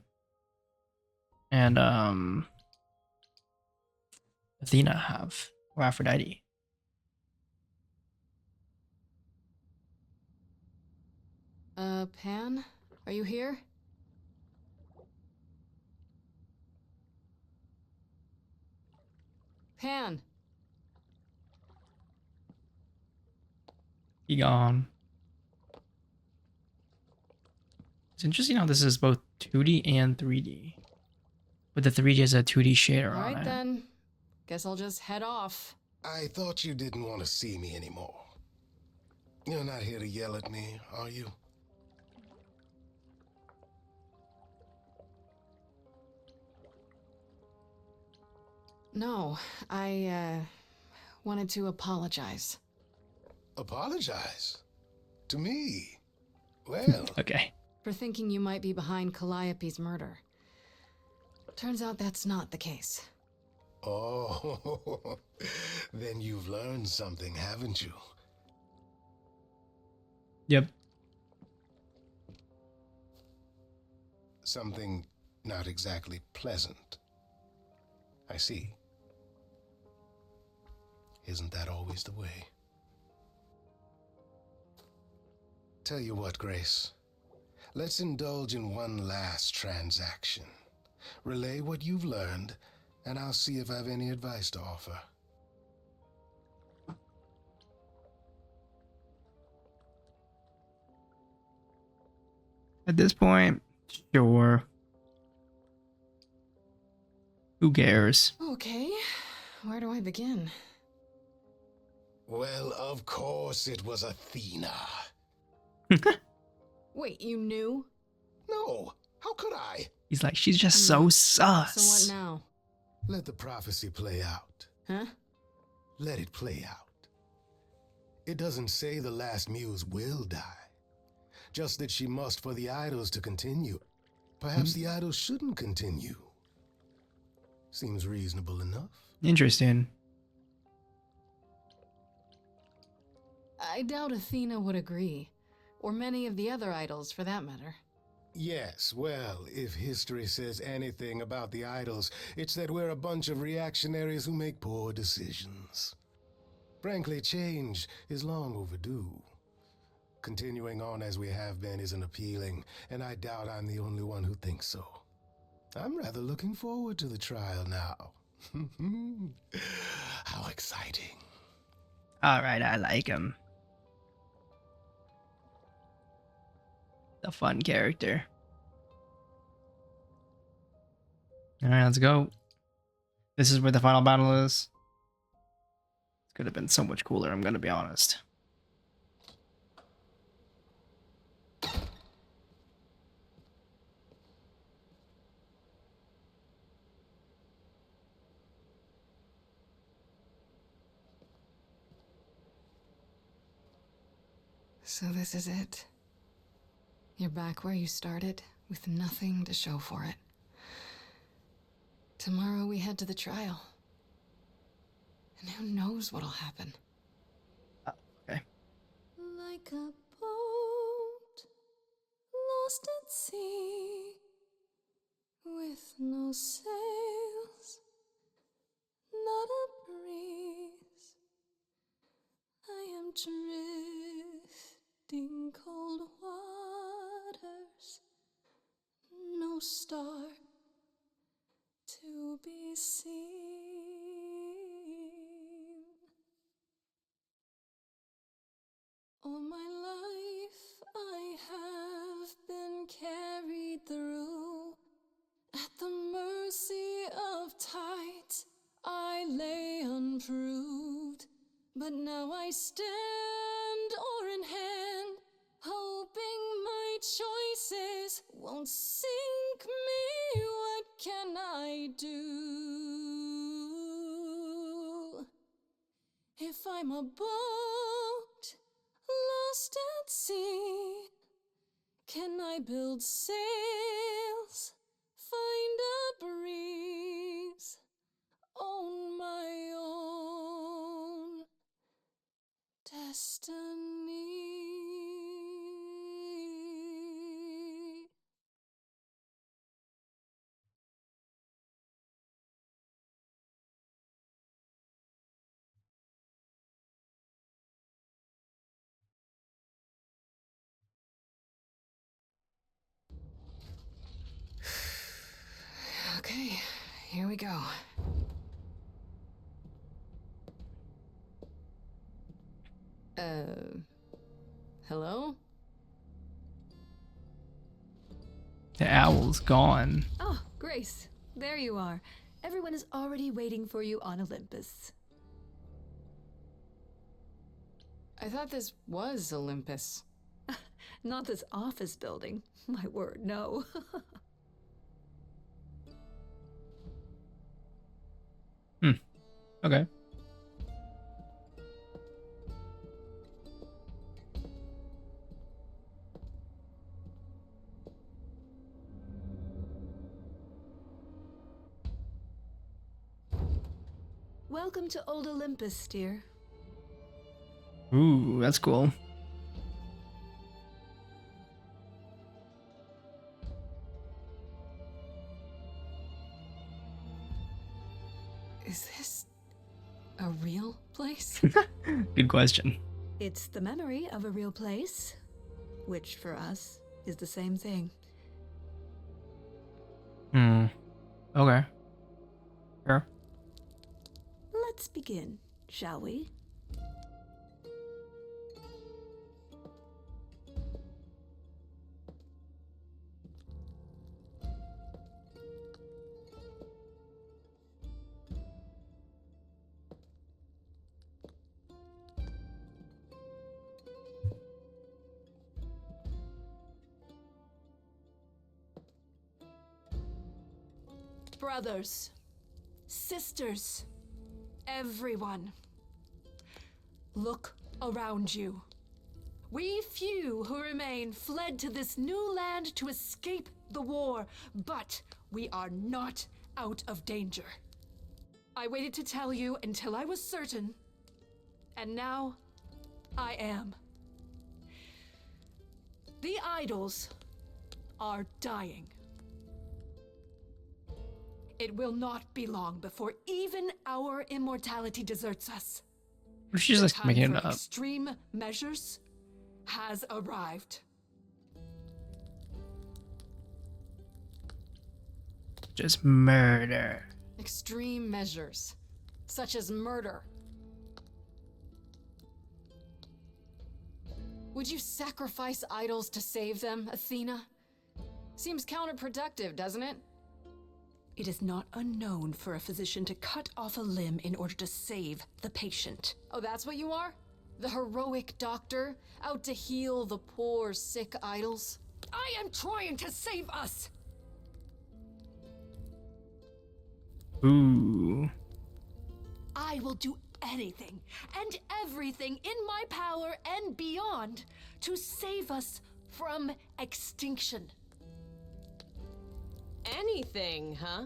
and Athena have? Or Aphrodite? Pan? Are you here? Pan! He gone. It's interesting how this is both 2D and 3D. But the 3D has a 2D shader on Alright it. then. Guess I'll just head off. I thought you didn't want to see me anymore. You're not here to yell at me, are you? No, I, wanted to apologize. Apologize? To me? Well, Okay. For thinking you might be behind Calliope's murder. Turns out that's not the case. oh, then you've learned something, haven't you? Yep. Something not exactly pleasant. I see. Isn't that always the way? Tell you what, Grace. Let's indulge in one last transaction. Relay what you've learned, and I'll see if I have any advice to offer. At this point, sure. Who cares? Okay, where do I begin? Well, of course it was Athena. Wait, you knew? No, how could I? He's like, she's just so sus. So what now? Let the prophecy play out. Huh? Let it play out. It doesn't say the last muse will die. Just that she must for the idols to continue. Perhaps the idols shouldn't continue. Seems reasonable enough. Interesting. I doubt Athena would agree. Or many of the other idols, for that matter. Yes, well, if history says anything about the idols, it's that we're a bunch of reactionaries who make poor decisions. Frankly, change is long overdue. Continuing on as we have been isn't appealing, and I doubt I'm the only one who thinks so. I'm rather looking forward to the trial now. How exciting. Alright, I like him. The fun character. Alright, let's go. This is where the final battle is. It could have been so much cooler, I'm gonna be honest. So this is it. You're back where you started, with nothing to show for it. Tomorrow we head to the trial. And who knows what'll happen. Okay. Like a boat lost at sea, with no sails, not a breeze. I am drifting cold waters, no star to be seen. All my life I have been carried through. At the mercy of tides I lay unproved. But now I stand oar in hand, hoping my choices won't sink me. What can I do? If I'm a boat lost at sea, can I build sails, find a breeze, own my own destiny? Okay, here we go. Hello? The owl's gone. Oh, Grace, there you are. Everyone is already waiting for you on Olympus. I thought this was Olympus. Not this office building. My word, no. Okay. Welcome to Old Olympus, dear. Ooh, that's cool. Is this a real place? Good question. It's the memory of a real place, which for us is the same thing. Okay. Sure. Let's begin, shall we? Brothers, sisters, everyone, look around you. We few who remain fled to this new land to escape the war, but we are not out of danger. I waited to tell you until I was certain, and now I am. The idols are dying. It will not be long before even our immortality deserts us. What if she's The like time making for it up? extreme measures has arrived. Just murder. Extreme measures, such as murder. Would you sacrifice idols to save them, Athena? Seems counterproductive, doesn't it? It is not unknown for a physician to cut off a limb in order to save the patient. Oh, that's what you are? The heroic doctor, out to heal the poor, sick idols? I am trying to save us! Ooh. I will do anything and everything in my power and beyond to save us from extinction. Anything, huh?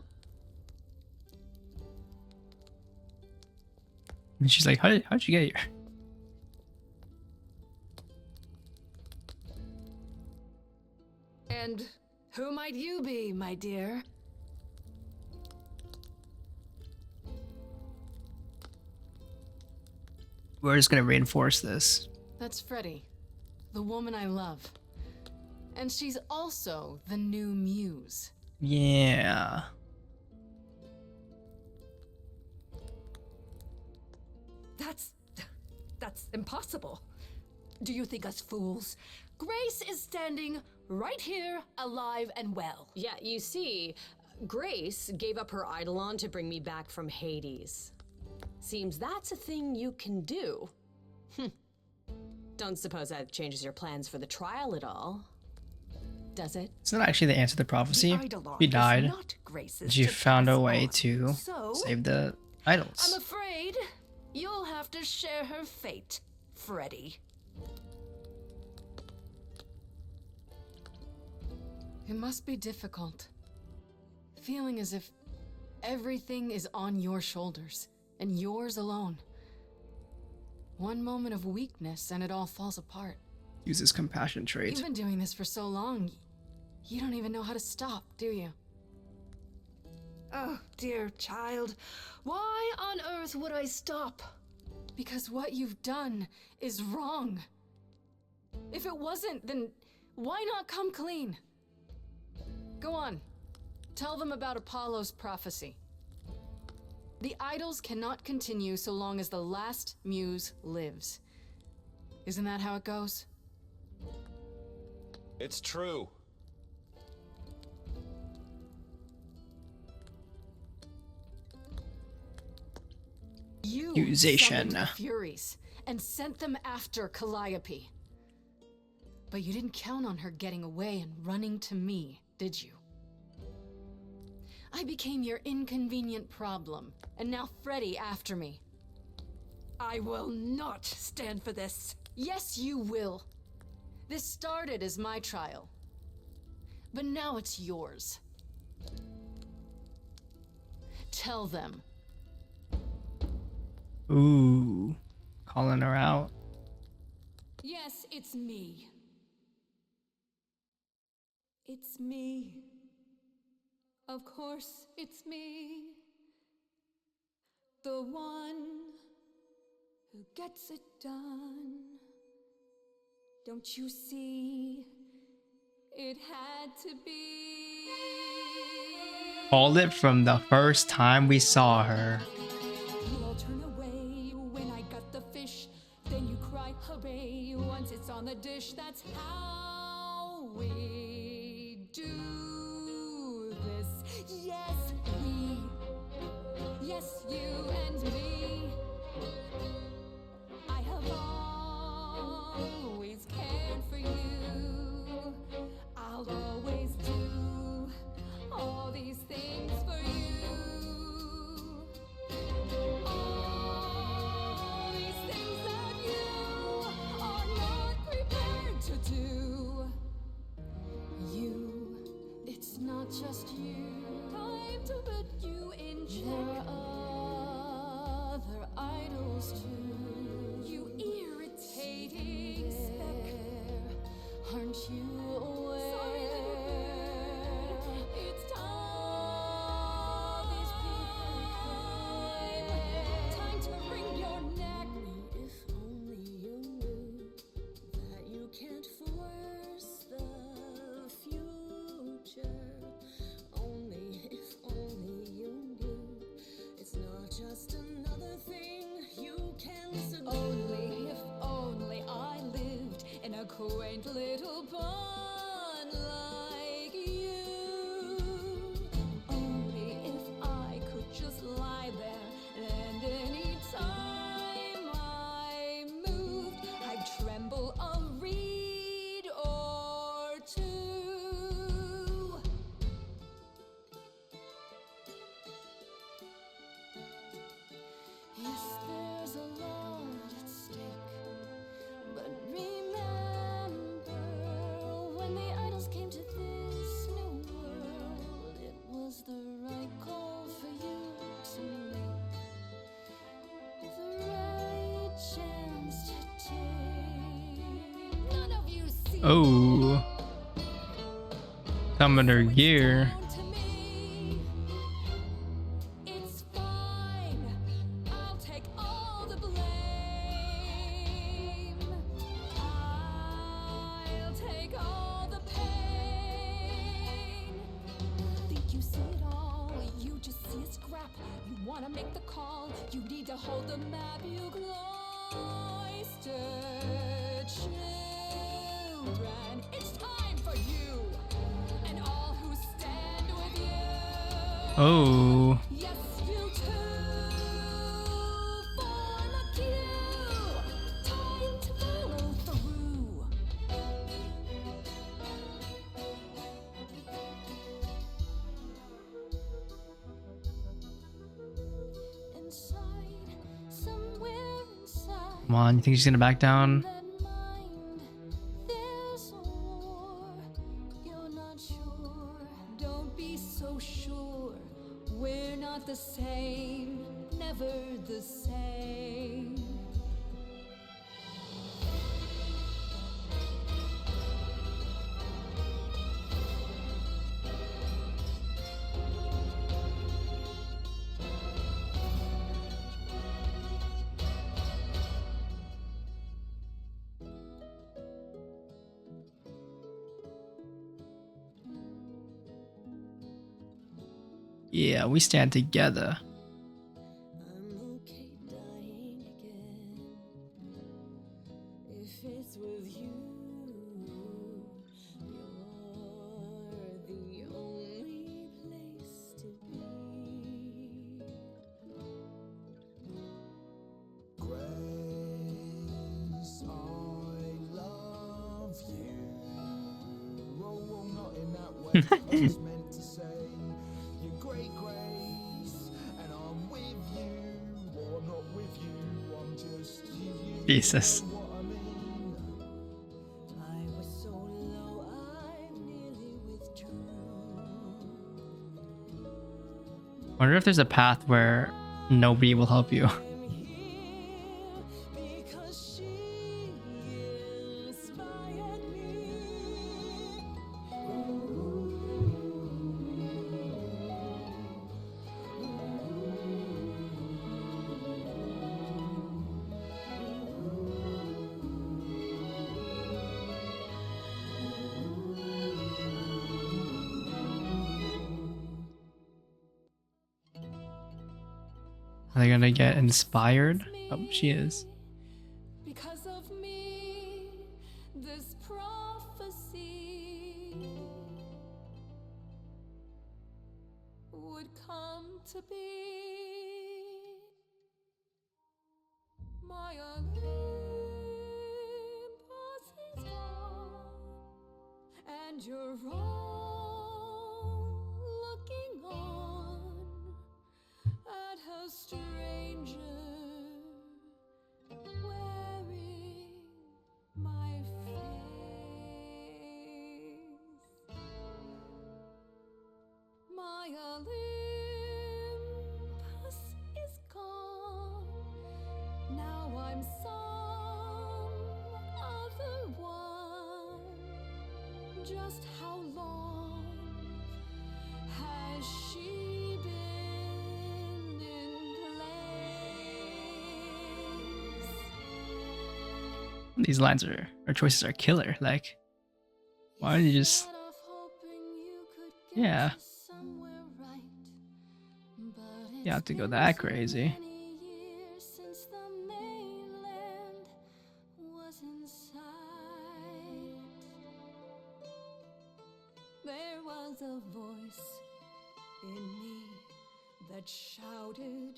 And she's like, how'd you get here? And who might you be, my dear? We're just gonna reinforce this. That's Freddie, the woman I love. And she's also the new muse. Yeah. That's impossible. Do you think us fools? Grace is standing right here, alive and well. Yeah, you see, Grace gave up her Eidolon to bring me back from Hades. Seems that's a thing you can do. Don't suppose that changes your plans for the trial at all, does it? It's not actually the answer to the prophecy. The Eidolon He is died. not Grace's But you to found a pass way on. to So, save the I'm idols. afraid you'll have to share her fate, Freddie. It must be difficult. Feeling as if everything is on your shoulders, and yours alone. One moment of weakness and it all falls apart. Use his compassion trait. You've been doing this for so long, you don't even know how to stop, do you? Oh, dear child, why on earth would I stop? Because what you've done is wrong. If it wasn't, then why not come clean? Go on, tell them about Apollo's prophecy. The idols cannot continue so long as the last muse lives. Isn't that how it goes? It's true. You Accusation. summoned the Furies and sent them after Calliope. But you didn't count on her getting away and running to me, did you? I became your inconvenient problem, and now Freddie after me. I will not stand for this. Yes, you will. This started as my trial, but now it's yours. Tell them. Ooh. Calling her out. Yes, it's me. It's me. Of course, it's me. The one who gets it done. Don't you see? It had to be. Called it from the first time we saw her. You all turn away when I got the fish. Then you cry hooray once it's on the dish. That's how we do this. Yes, we. Yes, you and me. I have always cared for you. I'll always do all these things for you. Oh, Commander Gear. It's fine. I'll take all the blame. I'll take all the pain. Think you see it all, you just see a scrap. You wanna make the call, you need to hold the map. You cloistered children. It's time for you and all who stand with you. Oh, Yes, you too. Form a queue. Time to follow through. Inside, somewhere inside. come on. You think she's gonna back down? That mind, there's a war. You're not sure. Don't be so sure. We're not the same. Never the same. Yeah, we stand together. I'm okay dying again. If it's with you, you're the only place to be. Grace, I love you. Oh, well, not in that way. I was meant to say, you're great, Grace, and I'm with you, or not with you. I'm just you. Jesus. Know what I mean? I was so low, I nearly withdrew. Wonder if there's a path where nobody will help you. I'm here because she inspired me. Are they gonna get inspired? Oh, she is. Because of me, this prophecy would come to be. My Olympus is gone, and you're all looking on at her stranger wearing my face. My Olympus is gone. Now I'm some other one. Just how long has she been in place? These lines or choices are killer. Like, why don't you just? Start off hoping you could get Yeah, to somewhere right, but you have it's to go been that so crazy. many years since the mainland was in sight. There was a voice in me that shouted,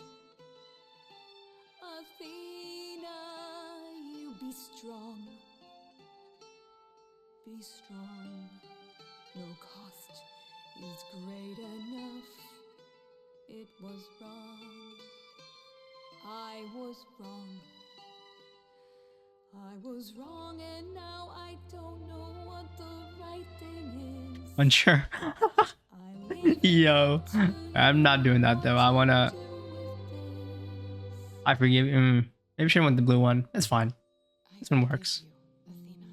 Athena, you be strong. Be strong. No cost is great enough. It was wrong. I was wrong. I was wrong, and now I don't know what the right thing is. Unsure. I leave Yo, I'm not doing that though. I wanna. you with this. I forgive you. Maybe I should have went the blue one. It's fine. I This one forgive works. you, Athena.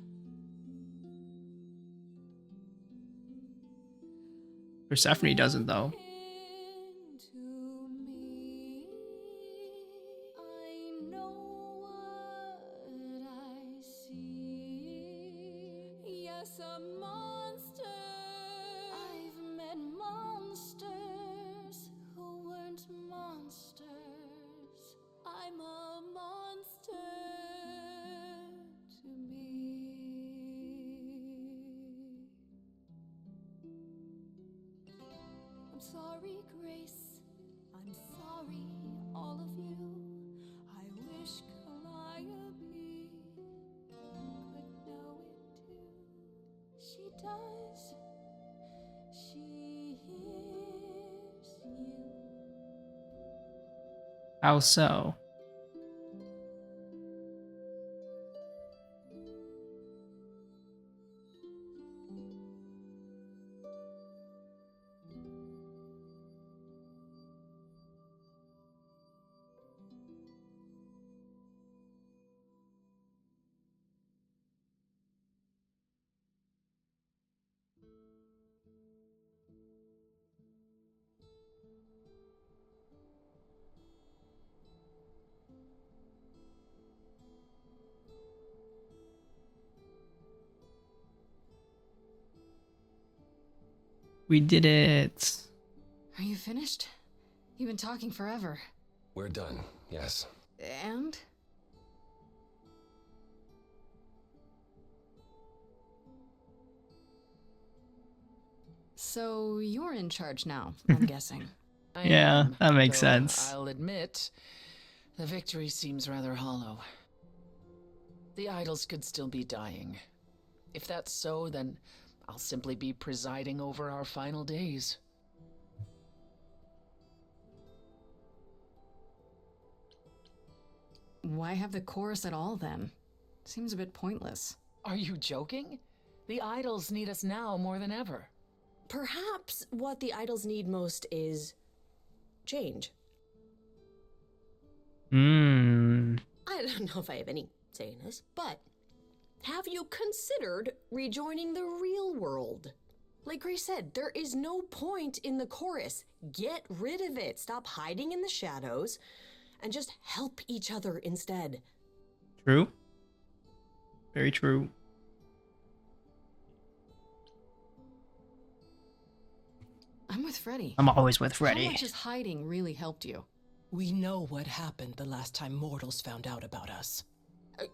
Persephone doesn't though. into me. I know what I see. Yes, a monster. I've met monsters who weren't monsters. I'm a monster to me. I'm sorry, Grace. I'm sorry, all of you. I wish Calliope could know it too. She does. She hears you. How so? We did it. Are you finished? You've been talking forever. We're done, yes. And? So you're in charge now, I'm guessing. I Yeah, am, that makes though sense. I'll admit, the victory seems rather hollow. The idols could still be dying. If that's so, then I'll simply be presiding over our final days. Why have the chorus at all then? Seems a bit pointless. Are you joking? The idols need us now more than ever. Perhaps what the idols need most is change. Hmm. I don't know if I have any say in this, but have you considered rejoining the real world? Like Grace said, there is no point in the chorus. Get rid of it. Stop hiding in the shadows and just help each other instead. True. Very true. I'm with Freddy. I'm always with How Freddy. much has hiding really helped you? We know what happened the last time mortals found out about us.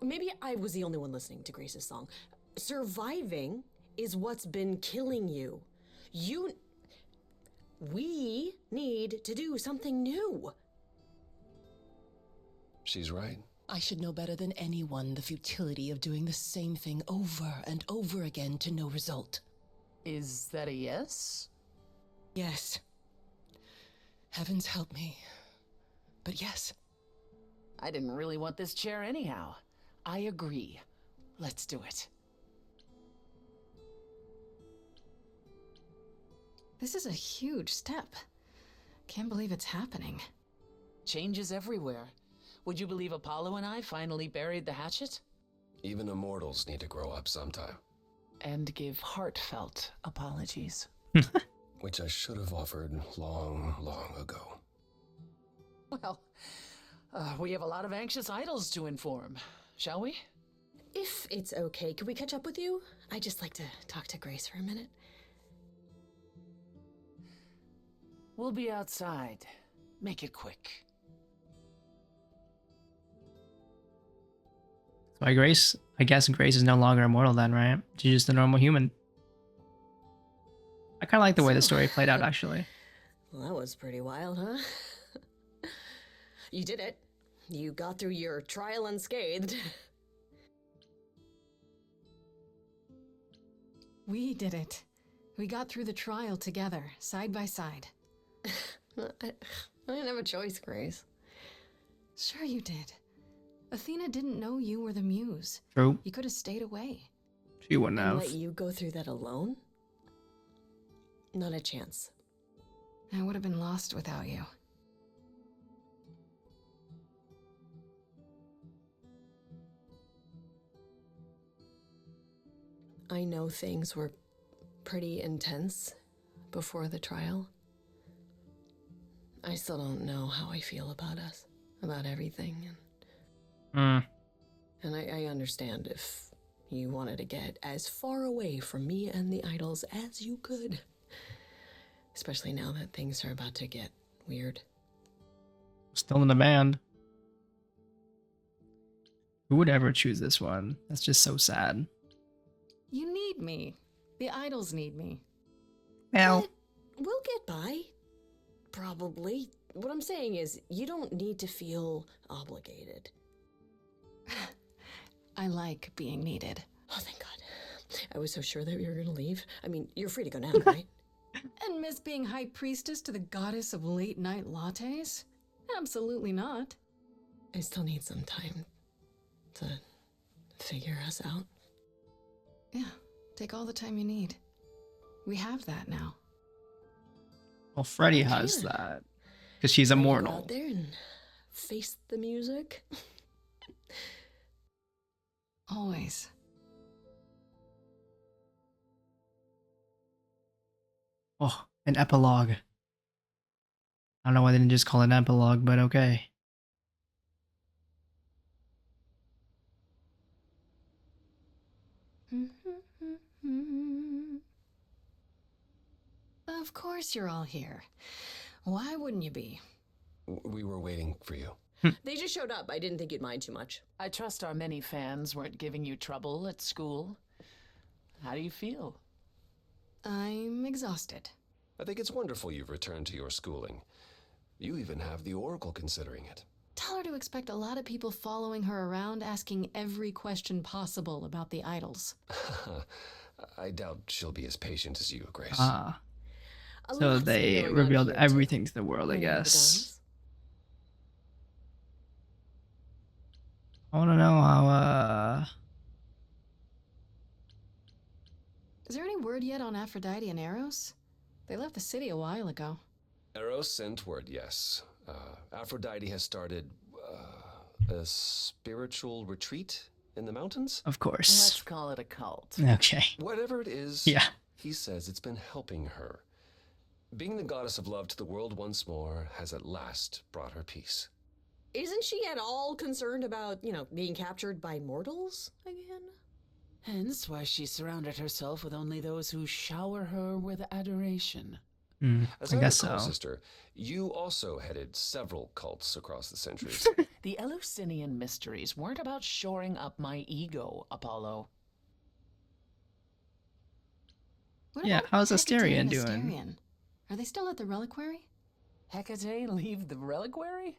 Maybe I was the only one listening to Grace's song. Surviving is what's been killing you. We need to do something new. She's right. I should know better than anyone the futility of doing the same thing over and over again to no result. Is that a yes? Yes. Heavens help me. But yes. I didn't really want this chair anyhow. I agree. Let's do it. This is a huge step. Can't believe it's happening. Changes everywhere. Would you believe Apollo and I finally buried the hatchet? Even immortals need to grow up sometime. And give heartfelt apologies. Which I should have offered long, long ago. Well, we have a lot of anxious idols to inform, shall we? If it's okay, could we catch up with you? I'd just like to talk to Grace for a minute. We'll be outside. Make it quick. So I guess Grace is no longer immortal then, right? She's just a normal human. I kind of like the way the story played out, actually. Well, that was pretty wild, huh? You did it. You got through your trial unscathed. We did it. We got through the trial together, side by side. I didn't have a choice, Grace. Sure you did. Athena didn't know you were the muse. True. You could have stayed away. She wouldn't And have. let you go through that alone? Not a chance. I would have been lost without you. I know things were pretty intense, before the trial. I still don't know how I feel about us, about everything. And I understand if you wanted to get as far away from me and the idols as you could. Especially now that things are about to get weird. Still in the band. Who would ever choose this one? That's just so sad. You need me. The idols need me. Well, We'll get by. Probably. What I'm saying is, you don't need to feel obligated. I like being needed. Oh, thank God. I was so sure that you were gonna leave. I mean, you're free to go now, right? And miss being high priestess to the goddess of late night lattes? Absolutely not. I still need some time to figure us out. Yeah, take all the time you need. We have that now. well, Freddy has Yeah. that because she's Go immortal. out there and face the music. Always. Oh, an epilogue. I don't know why they didn't just call it an epilogue, but okay. Of course you're all here. Why wouldn't you be? We were waiting for you. They just showed up. I didn't think you'd mind too much. I trust our many fans weren't giving you trouble at school. How do you feel? I'm exhausted. I think it's wonderful you've returned to your schooling. You even have the Oracle considering it. Tell her to expect a lot of people following her around asking every question possible about the idols. I doubt she'll be as patient as you, Grace. Ah, A so lot's they going on revealed here, too. everything to the world, I Any of the guess. guys? I want to know how, Is there any word yet on Aphrodite and Eros? They left the city a while ago. Eros sent word, yes. Aphrodite has started a spiritual retreat in the mountains? of course. Let's call it a cult. Okay. Whatever it is, Yeah. he says it's been helping her. Being the goddess of love to the world once more has at last brought her peace. Isn't she at all concerned about, being captured by mortals again? Hence why she surrounded herself with only those who shower her with adoration. As I I guess recall, so. sister, you also headed several cults across the centuries. The Eleusinian mysteries weren't about shoring up my ego, Apollo. What Yeah, about how's Hecate Asterion and doing? Asterion? Are they still at the reliquary? Hecate leave the reliquary?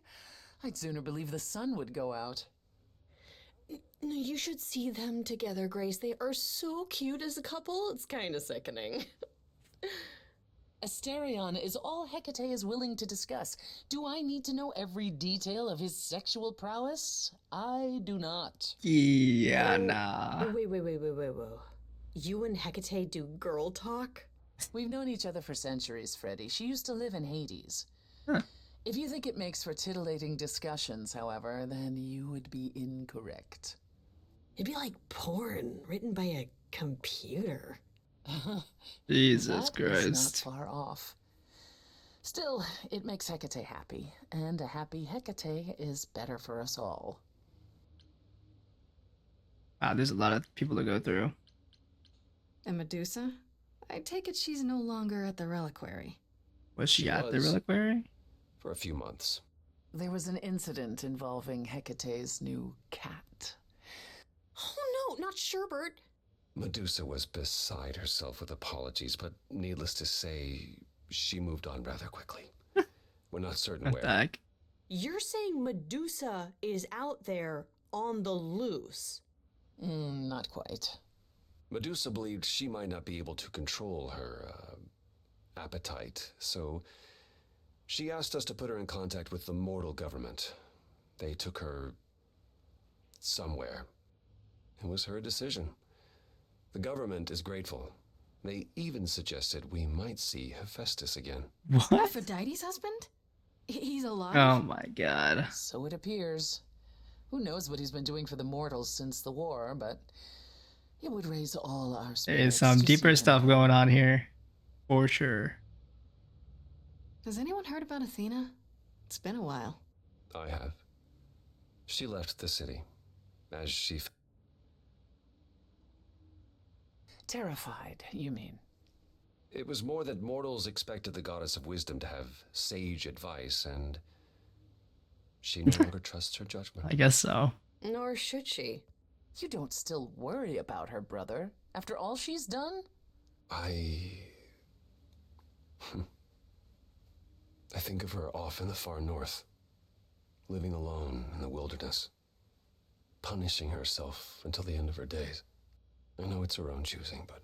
I'd sooner believe the sun would go out. No, you should see them together, Grace. They are so cute as a couple. It's kind of sickening. Asterion is all Hecate is willing to discuss. Do I need to know every detail of his sexual prowess? I do not. Yeah, nah. Wait. You and Hecate do girl talk? We've known each other for centuries, Freddy. She used to live in Hades. Huh. If you think it makes for titillating discussions, however, then you would be incorrect. It'd be like porn written by a computer. Jesus That is Christ. not far off. Still, it makes Hecate happy, and a happy Hecate is better for us all. Wow, there's a lot of people to go through. And Medusa? I take it she's no longer at the reliquary. Was she She at the was. reliquary? For a few months. There was an incident involving Hecate's new cat. Oh no, not Sherbert. Medusa was beside herself with apologies, but needless to say, she moved on rather quickly. We're not certain What the where. heck? You're saying Medusa is out there on the loose? Not quite. Medusa believed she might not be able to control her appetite, so she asked us to put her in contact with the mortal government. They took her somewhere. It was her decision. The government is grateful. They even suggested we might see Hephaestus again. What? Aphrodite's husband? He's alive? Oh my god. So it appears. Who knows what he's been doing for the mortals since the war, but it would raise all our spirits. There's some to deeper see stuff him. going on here. For sure. Has anyone heard about Athena? It's been a while. I have. She left the city, as she... Terrified, you mean? It was more that mortals expected the goddess of wisdom to have sage advice, and she no longer trusts her judgment. I guess so. Nor should she. You don't still worry about her, brother, after all she's done? I think of her off in the far north, living alone in the wilderness, punishing herself until the end of her days. I know it's her own choosing, but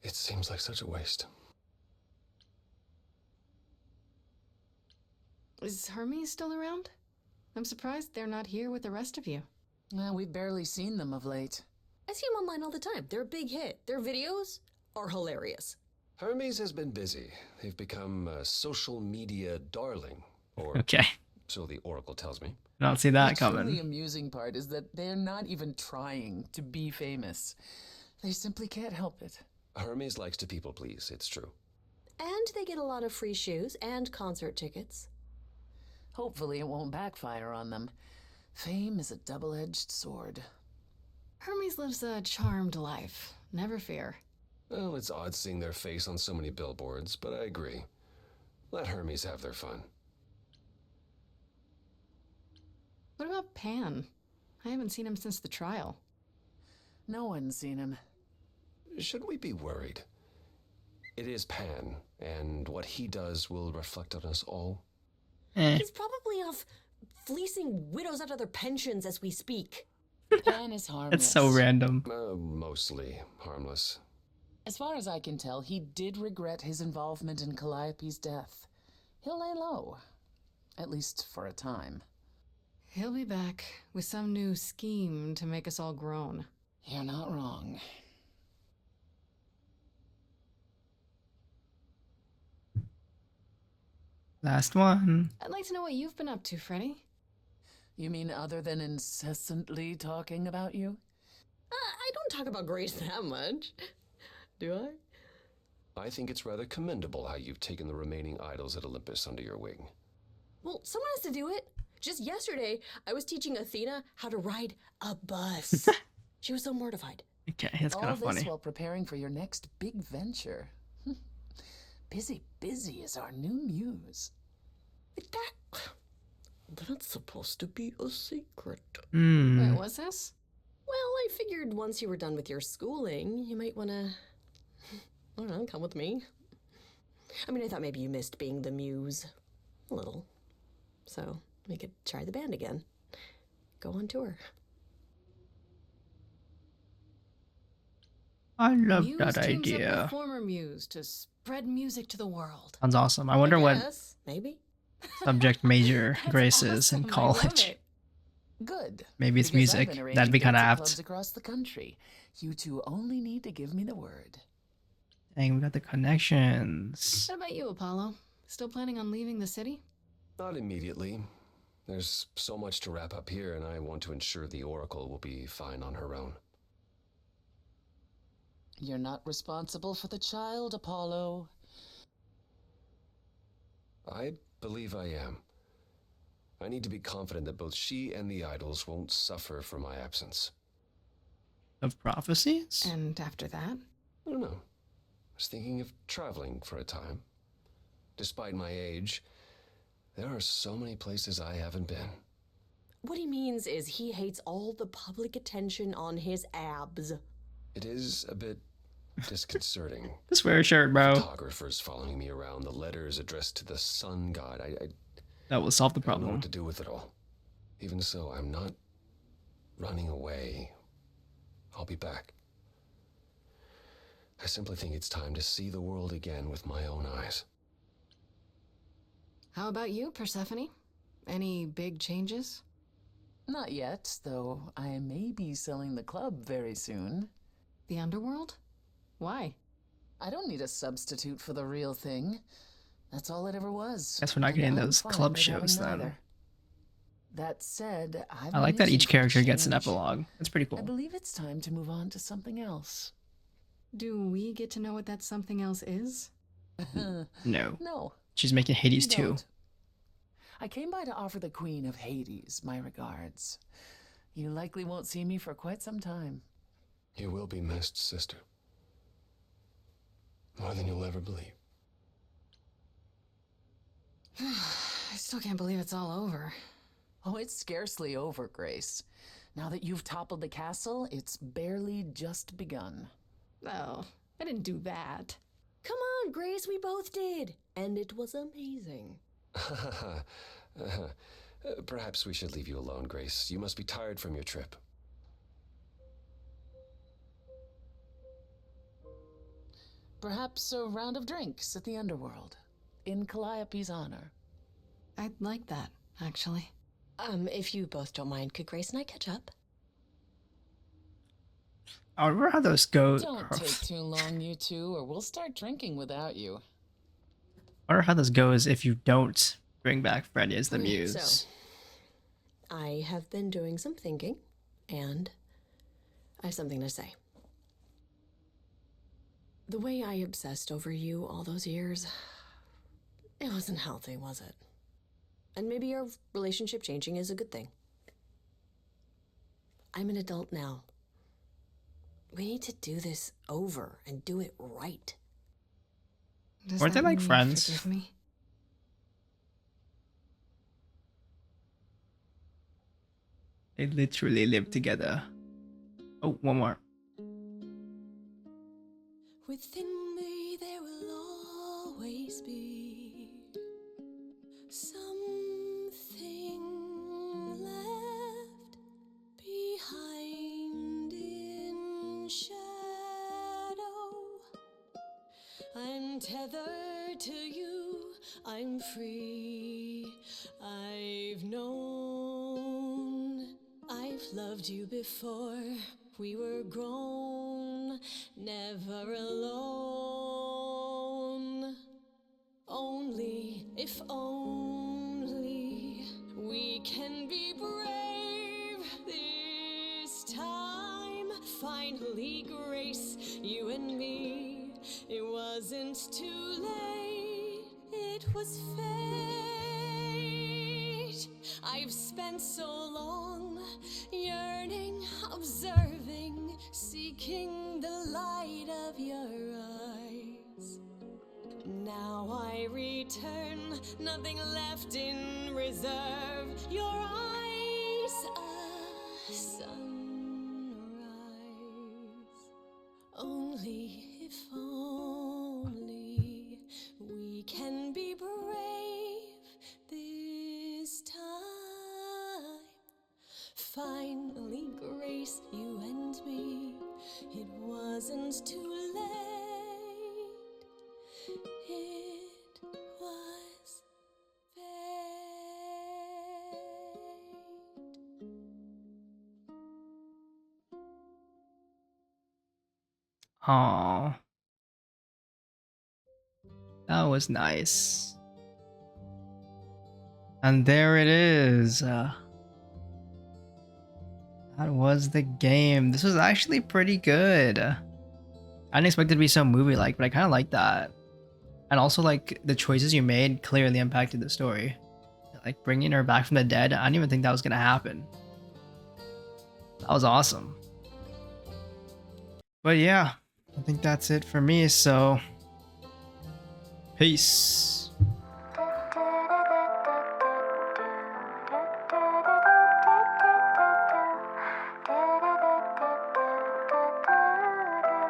it seems like such a waste. Is Hermes still around? I'm surprised they're not here with the rest of you. Well, we've barely seen them of late. I see them online all the time. They're a big hit. Their videos are hilarious. Hermes has been busy. They've become a social media darling, or Okay. so the Oracle tells me. I don't see that The truly coming. amusing part is that they're not even trying to be famous. They simply can't help it. Hermes likes to people please, it's true. And they get a lot of free shoes and concert tickets. Hopefully it won't backfire on them. Fame is a double-edged sword. Hermes lives a charmed life. Never fear. Well, it's odd seeing their face on so many billboards, but I agree. Let Hermes have their fun. What about Pan? I haven't seen him since the trial. No one's seen him. Shouldn't we be worried? It is Pan, and what he does will reflect on us all. He's probably off fleecing widows out of their pensions as we speak. Pan is harmless. It's so random. Mostly harmless. As far as I can tell, he did regret his involvement in Calliope's death. He'll lay low. At least for a time. He'll be back with some new scheme to make us all groan. You're not wrong. Last one. I'd like to know what you've been up to, Freddy. You mean other than incessantly talking about you? I don't talk about Grace that much. Do I? I think it's rather commendable how you've taken the remaining idols at Olympus under your wing. Well, someone has to do it. Just yesterday, I was teaching Athena how to ride a bus. She was so mortified. Okay, that's kind All of this funny. while preparing for your next big venture. Busy is our new muse. That's supposed to be a secret. Wait, what's this? Well, I figured once you were done with your schooling, you might want to, I don't know, come with me. I mean, I thought maybe you missed being the muse. A little. So we could try the band again. Go on tour. I love Muse that teams up idea. with former muse to spread music to the world. Sounds awesome. I wonder what Yes, maybe. subject major That's Grace is awesome. in I love college. it. Good. Maybe it's because I've music. been arranging That'd be kind of dates at apt. clubs across the country. You two only need to give me the word. Dang, we got the connections. What about you, Apollo? Still planning on leaving the city? Not immediately. There's so much to wrap up here, and I want to ensure the Oracle will be fine on her own. You're not responsible for the child, Apollo. I believe I am. I need to be confident that both she and the idols won't suffer from my absence. Of prophecies? And after that? I don't know. I was thinking of traveling for a time. Despite my age, there are so many places I haven't been. What he means is he hates all the public attention on his abs. It is a bit disconcerting. Just wear a shirt, bro. Photographers following me around, the letters addressed to the sun god. I That will solve the don't know problem. what to do with it all. Even so, I'm not running away. I'll be back. I simply think it's time to see the world again with my own eyes. How about you, Persephone? Any big changes? Not yet, though I may be selling the club very soon. The underworld? Why? I don't need a substitute for the real thing. That's all it ever was. Guess we're not And getting I'm those fine club with shows having then. neither. That said, I like that each character gets an epilogue. It's pretty I cool. believe it's time to move on to something else. Do we get to know what that something else is? No. No. She's making Hades you too. don't. I came by to offer the Queen of Hades my regards. You likely won't see me for quite some time. You will be missed, sister. More than you'll ever believe. I still can't believe it's all over. Oh, it's scarcely over, Grace. Now that you've toppled the castle, it's barely just begun. Oh, I didn't do that. Come on, Grace, we both did. And it was amazing. Perhaps we should leave you alone, Grace. You must be tired from your trip. Perhaps a round of drinks at the Underworld, in Calliope's honor. I'd like that, actually. If you both don't mind, could Grace and I catch up? I wonder how those go. Don't take too long, you two, or we'll start drinking without you. I wonder how this goes if you don't bring back Freddy as the Okay, muse. so, I have been doing some thinking, and I have something to say. The way I obsessed over you all those years, it wasn't healthy, was it? And maybe our relationship changing is a good thing. I'm an adult now. We need to do this over and do it right. Does Weren't they that like mean you friends? forgive me? They literally live together. Oh, one more. Within me there will always be something left behind in shadow. I'm tethered to you, I'm free. I've known, I've loved you before. We were grown, never alone. Only, if only, we can be brave this time. Finally, Grace, you and me. It wasn't too late, it was fate. I've spent so long yearning, observing, seeking the light of your eyes. Now I return, nothing left in reserve. Your eyes, a sunrise. Only, if only, we can be brave this time. Finally, Grace, you and me. It wasn't too late. It was fate. Aww. That was nice. And there it is. That was the game. This was actually pretty good. I didn't expect it to be so movie-like, but I kind of like that. And also, like, the choices you made clearly impacted the story. Like, bringing her back from the dead, I didn't even think that was going to happen. That was awesome. But yeah, I think that's it for me, so... Peace.